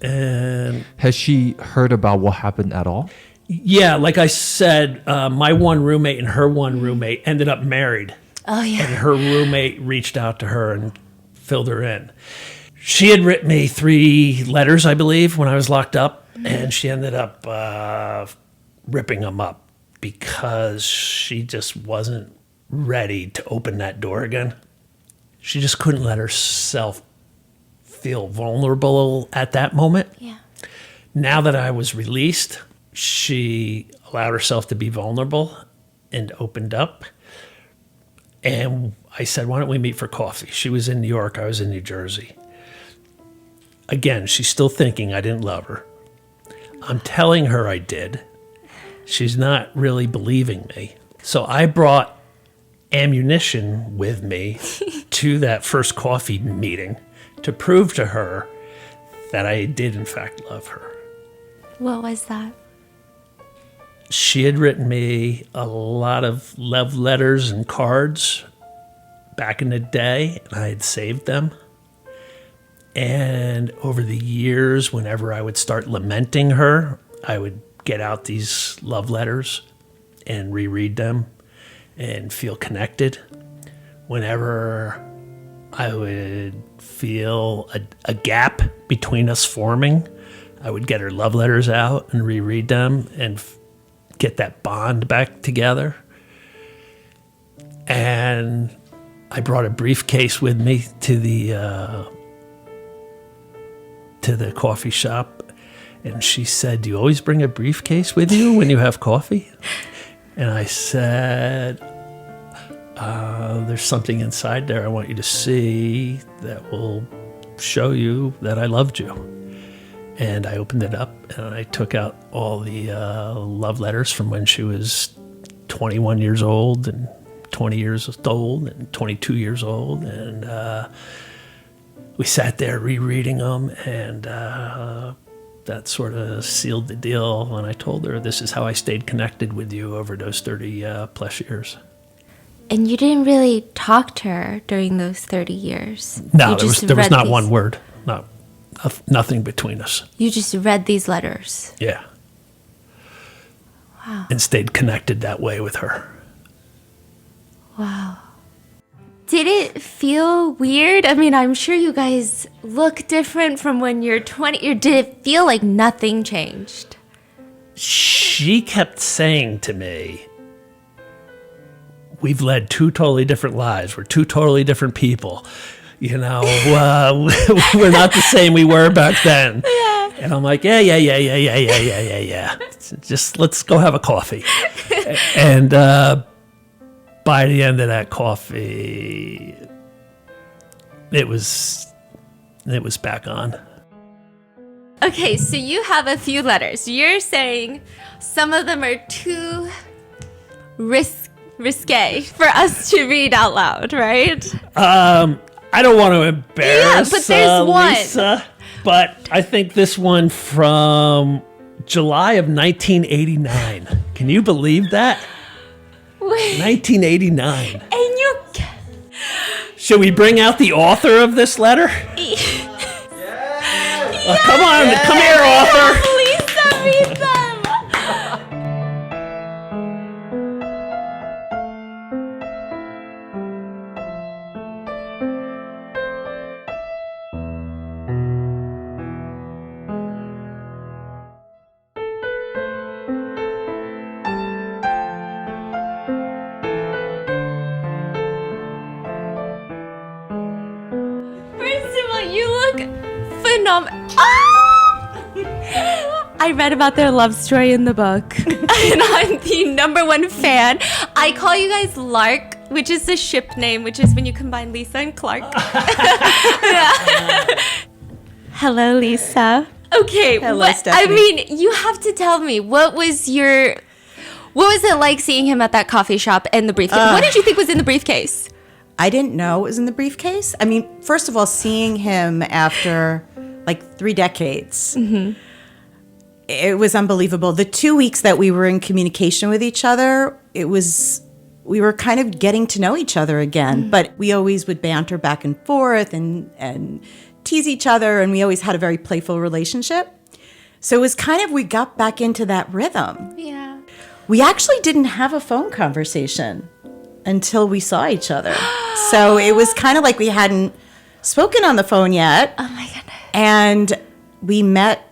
And has she heard about what happened at all? Yeah, like I said, my one roommate and her one roommate ended up married. Oh, yeah. And her roommate reached out to her and filled her in. She had written me 3 letters, I believe, when I was locked up, and she ended up ripping them up because she just wasn't ready to open that door again. She just couldn't let herself feel vulnerable at that moment. Yeah. Now that I was released, she allowed herself to be vulnerable and opened up. And I said, why don't we meet for coffee? She was in New York. I was in New Jersey. Again, she's still thinking I didn't love her. I'm telling her I did. She's not really believing me. So I brought ammunition with me to that first coffee meeting to prove to her that I did, in fact, love her. What was that? She had written me a lot of love letters and cards back in the day, and I had saved them. And over the years, whenever I would start lamenting her, I would get out these love letters and reread them and feel connected. Whenever I would feel a gap between us forming, I would get her love letters out and reread them and get that bond back together. And I brought a briefcase with me to the coffee shop, and she said, "Do you always bring a briefcase with you when you have coffee?" And I said, "There's something inside there I want you to see that will show you that I loved you." And I opened it up, and I took out all the love letters from when she was 21 years old and 20 years old and 22 years old. And we sat there rereading them, and that sort of sealed the deal. And I told her, this is how I stayed connected with you over those 30 plus years. And you didn't really talk to her during those 30 years. No, there was not one word. Nothing between us. You just read these letters. Yeah. Wow. And stayed connected that way with her. Wow. Did it feel weird? I mean, I'm sure you guys look different from when you're 20. Or did it feel like nothing changed? She kept saying to me, we've led two totally different lives. We're two totally different people. You know, we're not the same we were back then. Yeah. And I'm like, yeah. Just let's go have a coffee. And by the end of that coffee, it was back on. Okay, so you have a few letters. You're saying some of them are too risque for us to read out loud, right? I don't want to embarrass but there's one. Lisa, but I think this one from July of 1989. Can you believe that? Wait. 1989. And you... Should we bring out the author of this letter? Come on, come here, author. Lisa, read them. I read about their love story in the book, and I'm the #1 fan. I call you guys Lark, which is the ship name, which is when you combine Lisa and Clark. Hello, Lisa. Okay. Hello, Stephanie. I mean, you have to tell me, what was it like seeing him at that coffee shop and the briefcase? What did you think was in the briefcase? I didn't know it was in the briefcase. I mean, first of all, seeing him after like 3 decades, it was unbelievable. The 2 weeks that we were in communication with each other, we were kind of getting to know each other again. But we always would banter back and forth and tease each other, and we always had a very playful relationship. So it was kind of, we got back into that rhythm. Yeah. We actually didn't have a phone conversation until we saw each other. So it was kind of like we hadn't spoken on the phone yet. Oh my goodness. And we met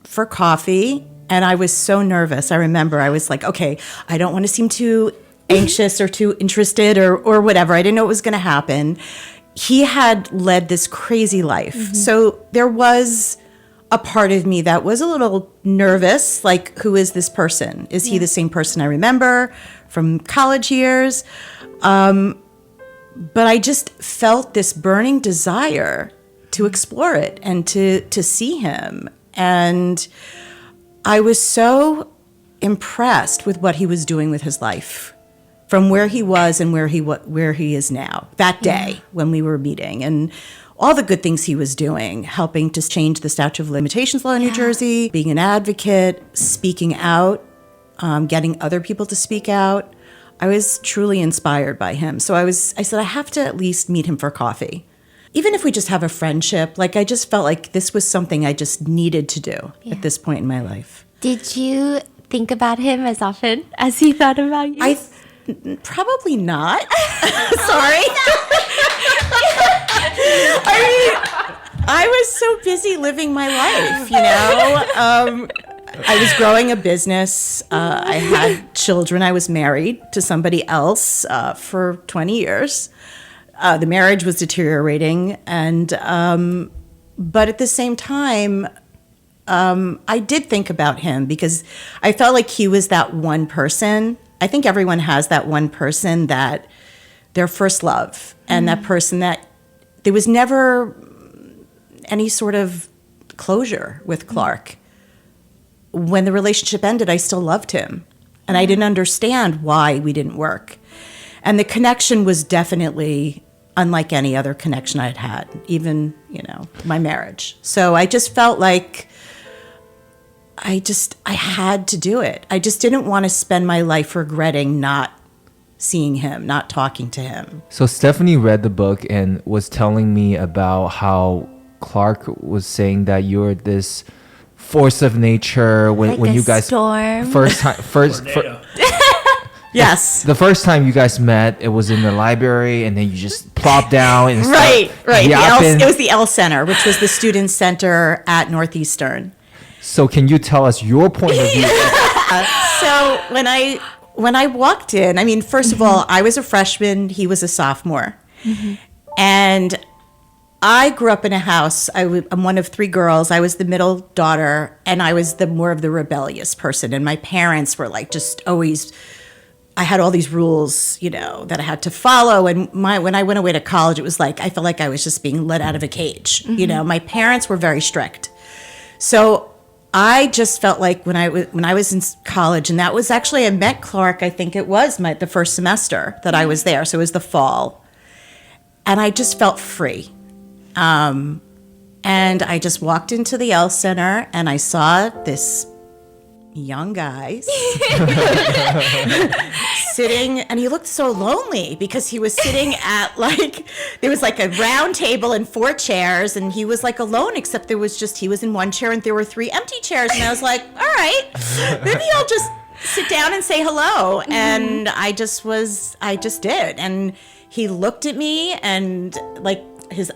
for coffee, and I was so nervous. I remember I was like, okay, I don't want to seem too anxious or too interested or whatever. I didn't know what was going to happen. He had led this crazy life. So there was a part of me that was a little nervous, like, who is this person? Is he the same person I remember from college years? But I just felt this burning desire to explore it and to see him. And I was so impressed with what he was doing with his life, from where he was and where he is now, that day when we were meeting, and all the good things he was doing, helping to change the statute of limitations law in New Jersey, being an advocate, speaking out, getting other people to speak out. I was truly inspired by him. So I said, I have to at least meet him for coffee. Even if we just have a friendship, like, I just felt like this was something I just needed to do at this point in my life. Did you think about him as often as he thought about you? Probably not. Sorry. I mean, I was so busy living my life, you know. I was growing a business. I had children. I was married to somebody else for 20 years. The marriage was deteriorating, and but at the same time, I did think about him because I felt like he was that one person. I think everyone has that one person that their first love, and that person that there was never any sort of closure with Clark. When the relationship ended, I still loved him, and I didn't understand why we didn't work. And the connection was definitely unlike any other connection I'd had, even, you know, my marriage. So I just felt like I had to do it. I just didn't want to spend my life regretting not seeing him, not talking to him. So Stephanie read the book and was telling me about how Clark was saying that you're this force of nature when you guys storm. Yes. The first time you guys met, it was in the library, and then you just plopped down and Right. yapping. It was the L Center, which was the student center at Northeastern. So can you tell us your point of view? So when I walked in, I mean, first of all, I was a freshman, he was a sophomore. And I grew up in a house. I'm one of three girls. I was the middle daughter, and I was more of the rebellious person. And my parents were like just always, I had all these rules, you know, that I had to follow. And when I went away to college, it was like I felt like I was just being let out of a cage. You know, my parents were very strict. So I just felt like when I was in college, and that was actually, I met Clark, I think it was the first semester that I was there. So it was the fall. And I just felt free. And I just walked into the L Center, and I saw this young guy sitting, and he looked so lonely because he was sitting at there was a round table and 4 chairs, and he was alone, except he was in one chair and there were 3 empty chairs. And I was like, all right, maybe I'll just sit down and say hello. And I just did. And he looked at me, and his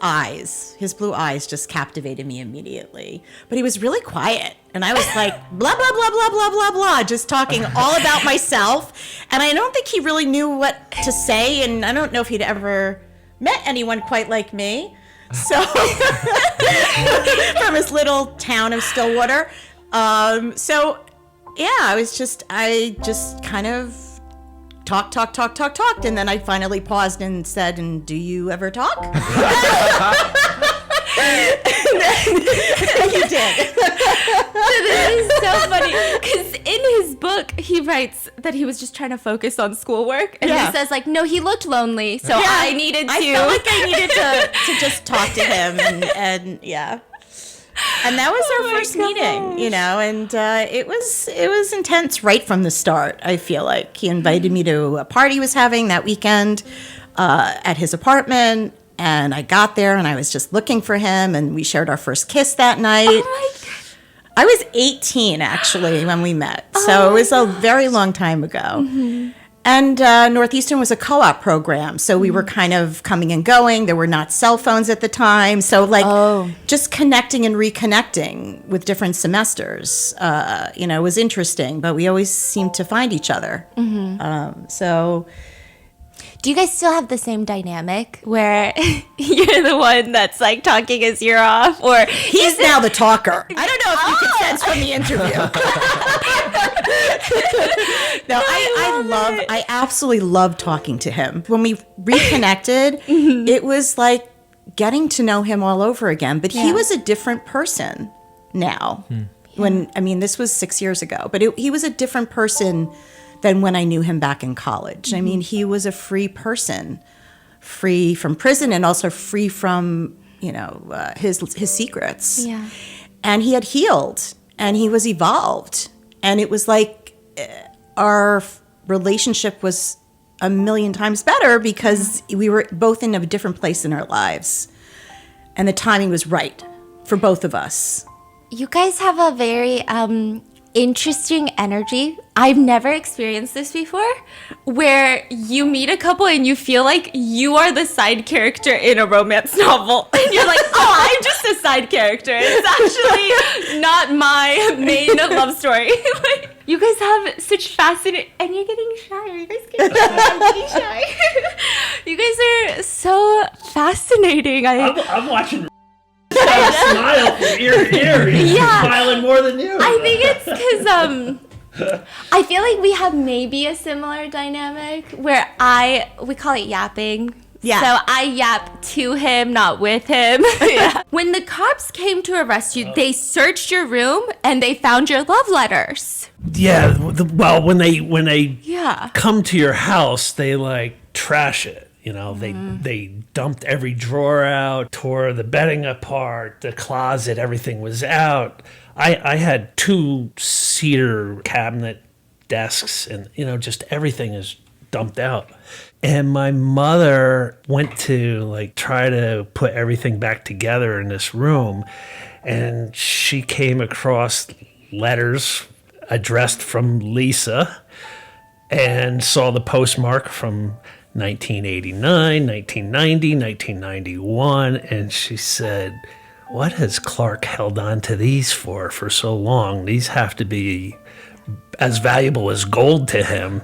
blue eyes just captivated me immediately. But he was really quiet. And I was like, blah, blah, blah, blah, blah, blah, blah, just talking all about myself. And I don't think he really knew what to say. And I don't know if he'd ever met anyone quite like me. So, from his little town of Stillwater. So, yeah, I just kind of talked, and then I finally paused and said, and do you ever talk? And he did. This is so funny, because in his book, he writes that he was just trying to focus on schoolwork, and he says, no, he looked lonely, so I needed to. I felt like I needed to just talk to him, and yeah. And that was our first meeting, you know, and it was intense right from the start. I feel like he invited me to a party he was having that weekend at his apartment, and I got there, and I was just looking for him, and we shared our first kiss that night. Oh my God. I was 18 actually when we met, so it was a very long time ago. And Northeastern was a co-op program, so we were kind of coming and going. There were not cell phones at the time, so just connecting and reconnecting with different semesters, was interesting. But we always seemed to find each other. So Do you guys still have the same dynamic where you're the one that's like talking his ear off, or He's now the talker. I don't know if you can sense from the interview. No, I absolutely love talking to him. When we reconnected, it was like getting to know him all over again. But he was a different person now. This was 6 years ago, but he was a different person than when I knew him back in college. I mean, he was a free person, free from prison and also free from, his secrets. Yeah. And he had healed and he was evolved. And it was like our relationship was a million times better because we were both in a different place in our lives. And the timing was right for both of us. You guys have a very interesting energy. I've never experienced this before, where you meet a couple and you feel like you are the side character in a romance novel. And you're like, oh, I'm just a side character. It's actually not my main love story. Like, you guys have such fascinating, and you're getting shy. Are you guys getting shy? I'm getting shy. You guys are so fascinating. I'm watching. Smile from ear to ear. He's smiling more than you. I think it's because I feel like we have maybe a similar dynamic where we call it yapping. Yeah. So I yap to him, not with him. Yeah. When the cops came to arrest you, they searched your room and they found your love letters. Yeah. When they Yeah. come to your house, they like trash it. They dumped every drawer out, tore the bedding apart, the closet, everything was out. I had 2 cedar cabinet desks and, just everything is dumped out. And my mother went to try to put everything back together in this room. And she came across letters addressed from Lisa and saw the postmark from 1989, 1990, 1991, and she said, what has Clark held on to these for so long? These have to be as valuable as gold to him.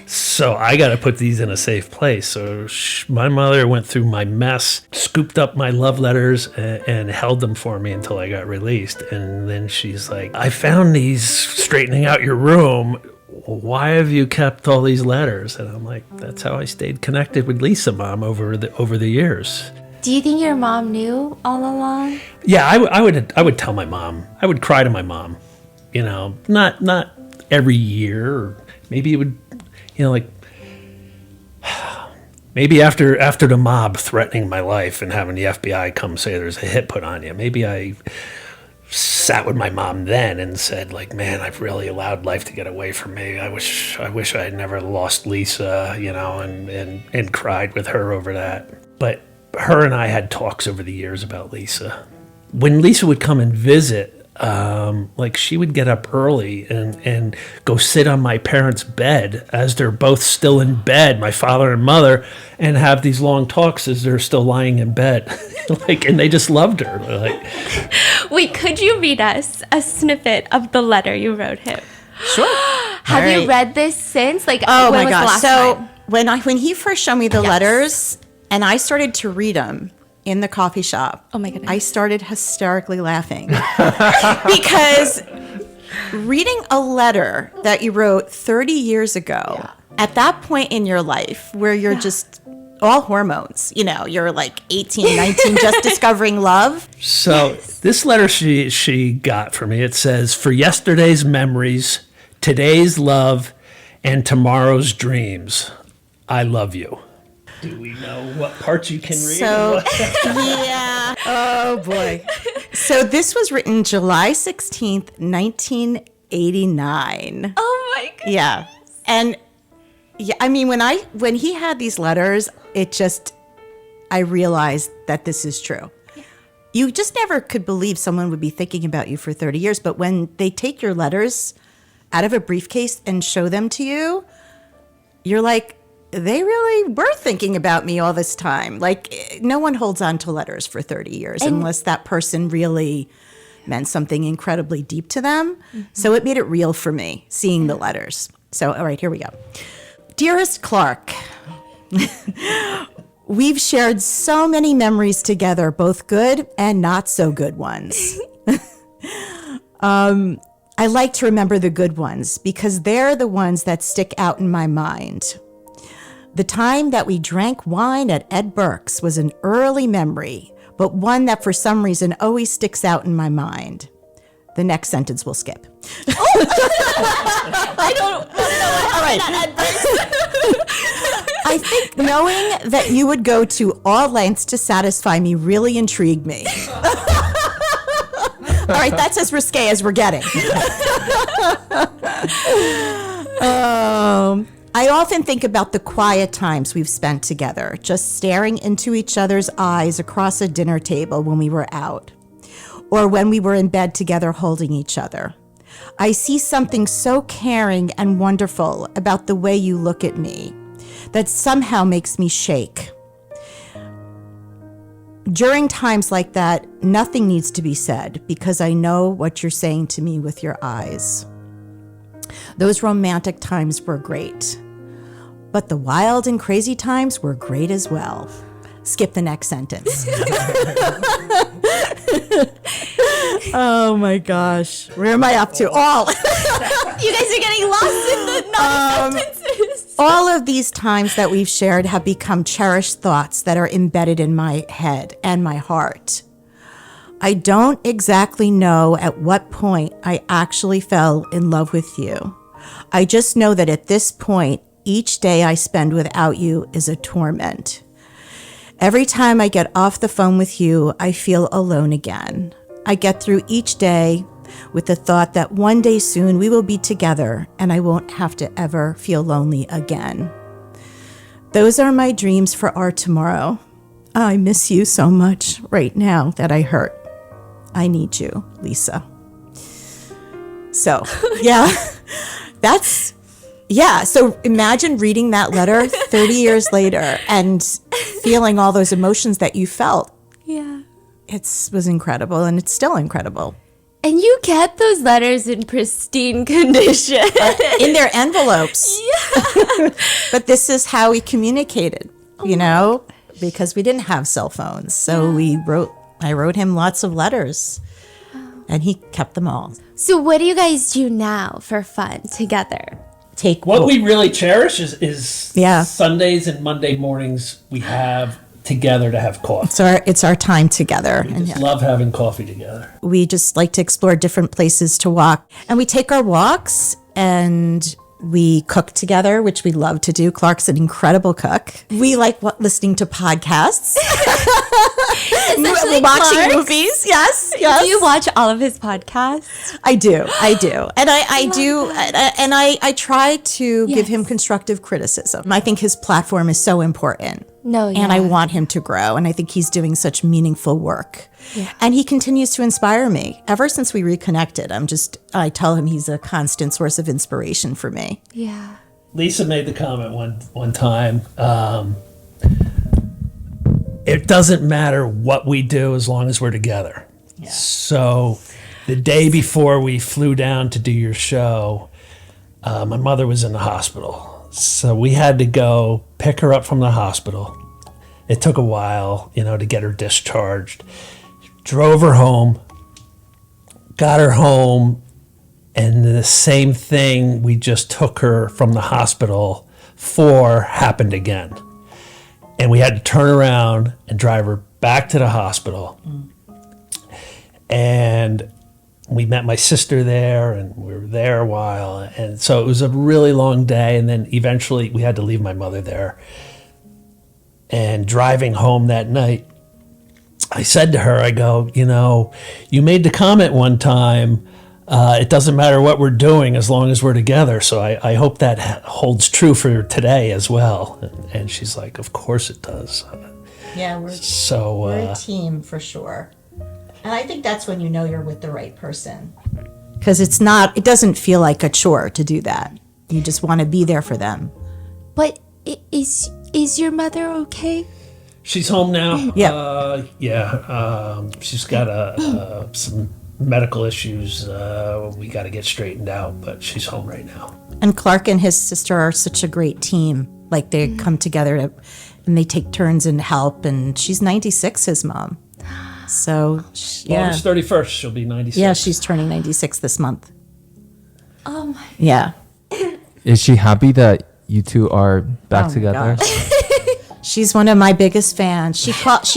So I got to put these in a safe place. So my mother went through my mess, scooped up my love letters, and held them for me until I got released. And then she's like, I found these straightening out your room. Why have you kept all these letters? And I'm like, that's how I stayed connected with Lisa, Mom, over the years. Do you think your mom knew all along? Yeah, I would tell my mom. I would cry to my mom. Not every year. Or maybe it would, maybe after the mob threatening my life and having the FBI come say there's a hit put on you. Maybe I sat with my mom then and said, man, I've really allowed life to get away from me. I wish I had never lost Lisa, and cried with her over that. But her and I had talks over the years about Lisa. When Lisa would come and visit, she would get up early and go sit on my parents' bed as they're both still in bed, my father and mother, and have these long talks as they're still lying in bed. And they just loved her. Wait, could you read us a snippet of the letter you wrote him? Sure. Have you read this since? Oh when my was gosh. the last time? When he first showed me the letters and I started to read them in the coffee shop, oh my goodness, I started hysterically laughing because reading a letter that you wrote 30 years ago at that point in your life where you're just all hormones, you're 18, 19, just discovering love. So this letter she got for me, it says, for yesterday's memories, today's love, and tomorrow's dreams, I love you. Do we know what parts you can read? So, yeah. Oh, boy. So this was written July 16th, 1989. Oh, my goodness. Yeah. And when he had these letters, I realized that this is true. Yeah. You just never could believe someone would be thinking about you for 30 years. But when they take your letters out of a briefcase and show them to you, you're like, they really were thinking about me all this time. No one holds on to letters for 30 years unless that person really meant something incredibly deep to them. Mm-hmm. So it made it real for me, seeing the letters. So, all right, here we go. Dearest Clark, We've shared so many memories together, both good and not so good ones. I like to remember the good ones because they're the ones that stick out in my mind. The time that we drank wine at Ed Burke's was an early memory, but one that for some reason always sticks out in my mind. The next sentence we'll skip. I don't want to know what happened at Ed Burke's. I think knowing that you would go to all lengths to satisfy me really intrigued me. All right, that's as risque as we're getting. I often think about the quiet times we've spent together, just staring into each other's eyes across a dinner table when we were out, or when we were in bed together holding each other. I see something so caring and wonderful about the way you look at me that somehow makes me shake. During times like that, nothing needs to be said because I know what you're saying to me with your eyes. Those romantic times were great, but the wild and crazy times were great as well. Skip the next sentence. Oh my gosh. Where am I up to? All. You guys are getting lost in the non-sentences. All of these times that we've shared have become cherished thoughts that are embedded in my head and my heart. I don't exactly know at what point I actually fell in love with you. I just know that at this point, each day I spend without you is a torment. Every time I get off the phone with you, I feel alone again. I get through each day with the thought that one day soon we will be together and I won't have to ever feel lonely again. Those are my dreams for our tomorrow. I miss you so much right now that I hurt. I need you, Lisa. So, so imagine reading that letter 30 years later and feeling all those emotions that you felt. Yeah. It was incredible, and it's still incredible. And you kept those letters in pristine condition. In their envelopes. Yeah. But this is how we communicated, because we didn't have cell phones. So I wrote him lots of letters, and he kept them all. So what do you guys do now for fun together? What we really cherish is Yeah. Sundays and Monday mornings we have together to have coffee. It's our time together. We just love having coffee together. We just like to explore different places to walk. And we take our walks and we cook together, which we love to do. Clark's an incredible cook. We like listening to podcasts. Especially watching Clark's? movies. Yes. Do you watch all of his podcasts? I do. And I try to give him constructive criticism. I think his platform is so important. And I want him to grow. And I think he's doing such meaningful work. Yeah. And he continues to inspire me. Ever since we reconnected, I tell him he's a constant source of inspiration for me. Yeah. Lisa made the comment one time, it doesn't matter what we do as long as we're together. Yeah. So the day before we flew down to do your show, my mother was in the hospital. So we had to go pick her up from the hospital. It took a while, to get her discharged. Drove her home, got her home, and the same thing we just took her from the hospital for happened again. And we had to turn around and drive her back to the hospital. And we met my sister there, and we were there a while. And so it was a really long day. And then eventually we had to leave my mother there. And driving home that night, I said to her, I go, you made the comment one time, it doesn't matter what we're doing as long as we're together. So I hope that holds true for today as well. And she's like, of course it does. Yeah, we're a team for sure. And I think that's when you know you're with the right person. Because it doesn't feel like a chore to do that. You just want to be there for them. But is your mother okay? She's home now. Yeah. She's got some medical issues we got to get straightened out, but she's home right now. And Clark and his sister are such a great team. Like they come together and they take turns and help. And she's 96, his mom. So yeah, August 31st, she'll be 96. yeah, she's turning 96 this month. Oh my. Yeah. Is she happy that you two are back Oh my together? gosh. She's one of my biggest fans. She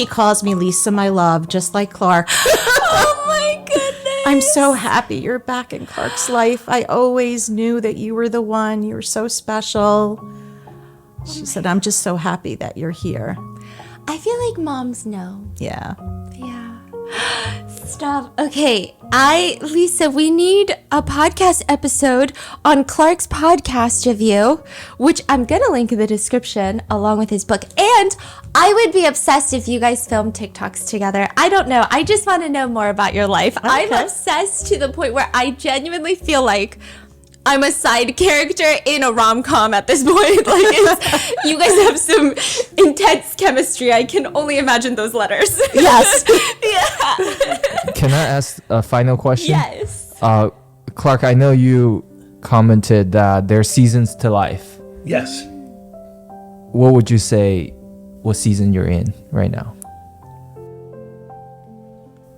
calls me Lisa, my love, just like Clark. Oh my goodness. I'm so happy you're back in Clark's life. I always knew that you were the one. You were so special. She said, I'm just so happy that you're here. I feel like moms know. Yeah. Yeah. Stop. Okay. Lisa, we need a podcast episode on Clark's podcast review, which I'm going to link in the description along with his book. And I would be obsessed if you guys filmed TikToks together. I don't know. I just want to know more about your life. Okay. I'm obsessed to the point where I genuinely feel like I'm a side character in a rom-com at this point. Like, you guys have some intense chemistry. I can only imagine those letters. Yes. Yeah. Can I ask a final question? Yes. Clark, I know you commented that there are seasons to life. Yes. What would you say what season you're in right now?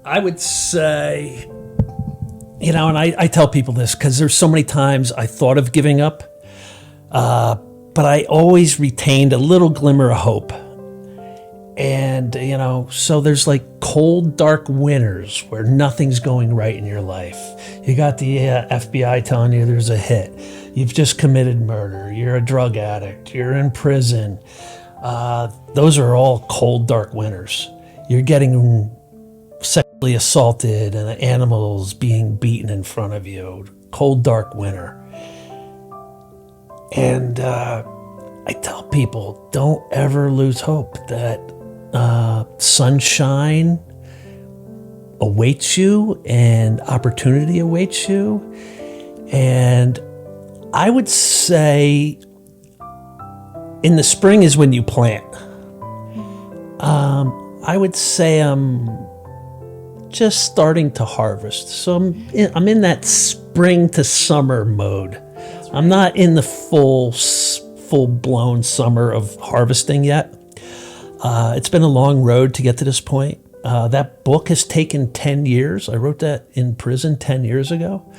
I would say, and I tell people this because there's so many times I thought of giving up, but I always retained a little glimmer of hope. And, so there's like cold, dark winters where nothing's going right in your life. You got the FBI telling you there's a hit. You've just committed murder. You're a drug addict. You're in prison. Those are all cold, dark winters. You're getting sexually assaulted and animals being beaten in front of you. Cold, dark winter. And I tell people, don't ever lose hope that sunshine awaits you and opportunity awaits you. And I would say in the spring is when you plant. I would say I'm just starting to harvest. So I'm in that spring to summer mode. I'm not in the full-blown summer of harvesting yet. It's been a long road to get to this point. That book has taken 10 years. I wrote that in prison 10 years ago.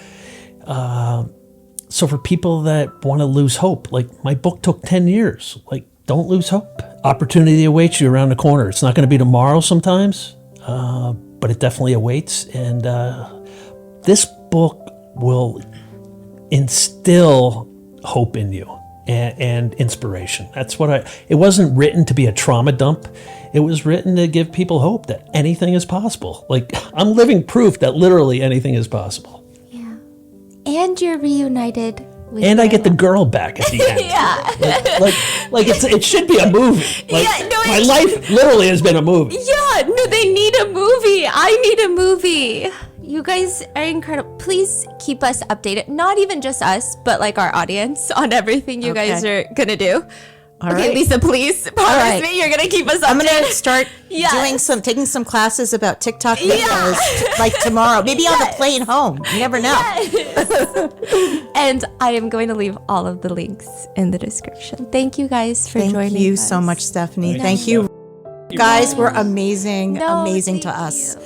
So for people that want to lose hope, like my book took 10 years. Like, don't lose hope. Opportunity awaits you around the corner. It's not going to be tomorrow sometimes, but it definitely awaits. And this book will instill hope in you and inspiration. That's what it wasn't written to be a trauma dump. It was written to give people hope that anything is possible. Like, I'm living proof that literally anything is possible. Yeah. And you're reunited with And I your get the love. girl back at the end. Yeah. Like it should be a movie. Like, Yeah, no, my life literally has been a movie. Yeah, no, they need a movie. I need a movie. You guys are incredible. Please keep us updated. Not even just us, but like our audience on everything you guys are gonna do. All Okay, right. Lisa, please promise right. me you're gonna keep us updated. I'm going to start Yes. taking some classes about TikTok videos like tomorrow. Maybe on the plane home. You never know. Yes. And I am going to leave all of the links in the description. Thank you guys for joining us. Thank you so much, Stephanie. Thanks, Thank you. Steph. Guys were amazing, No, amazing to thank us. you.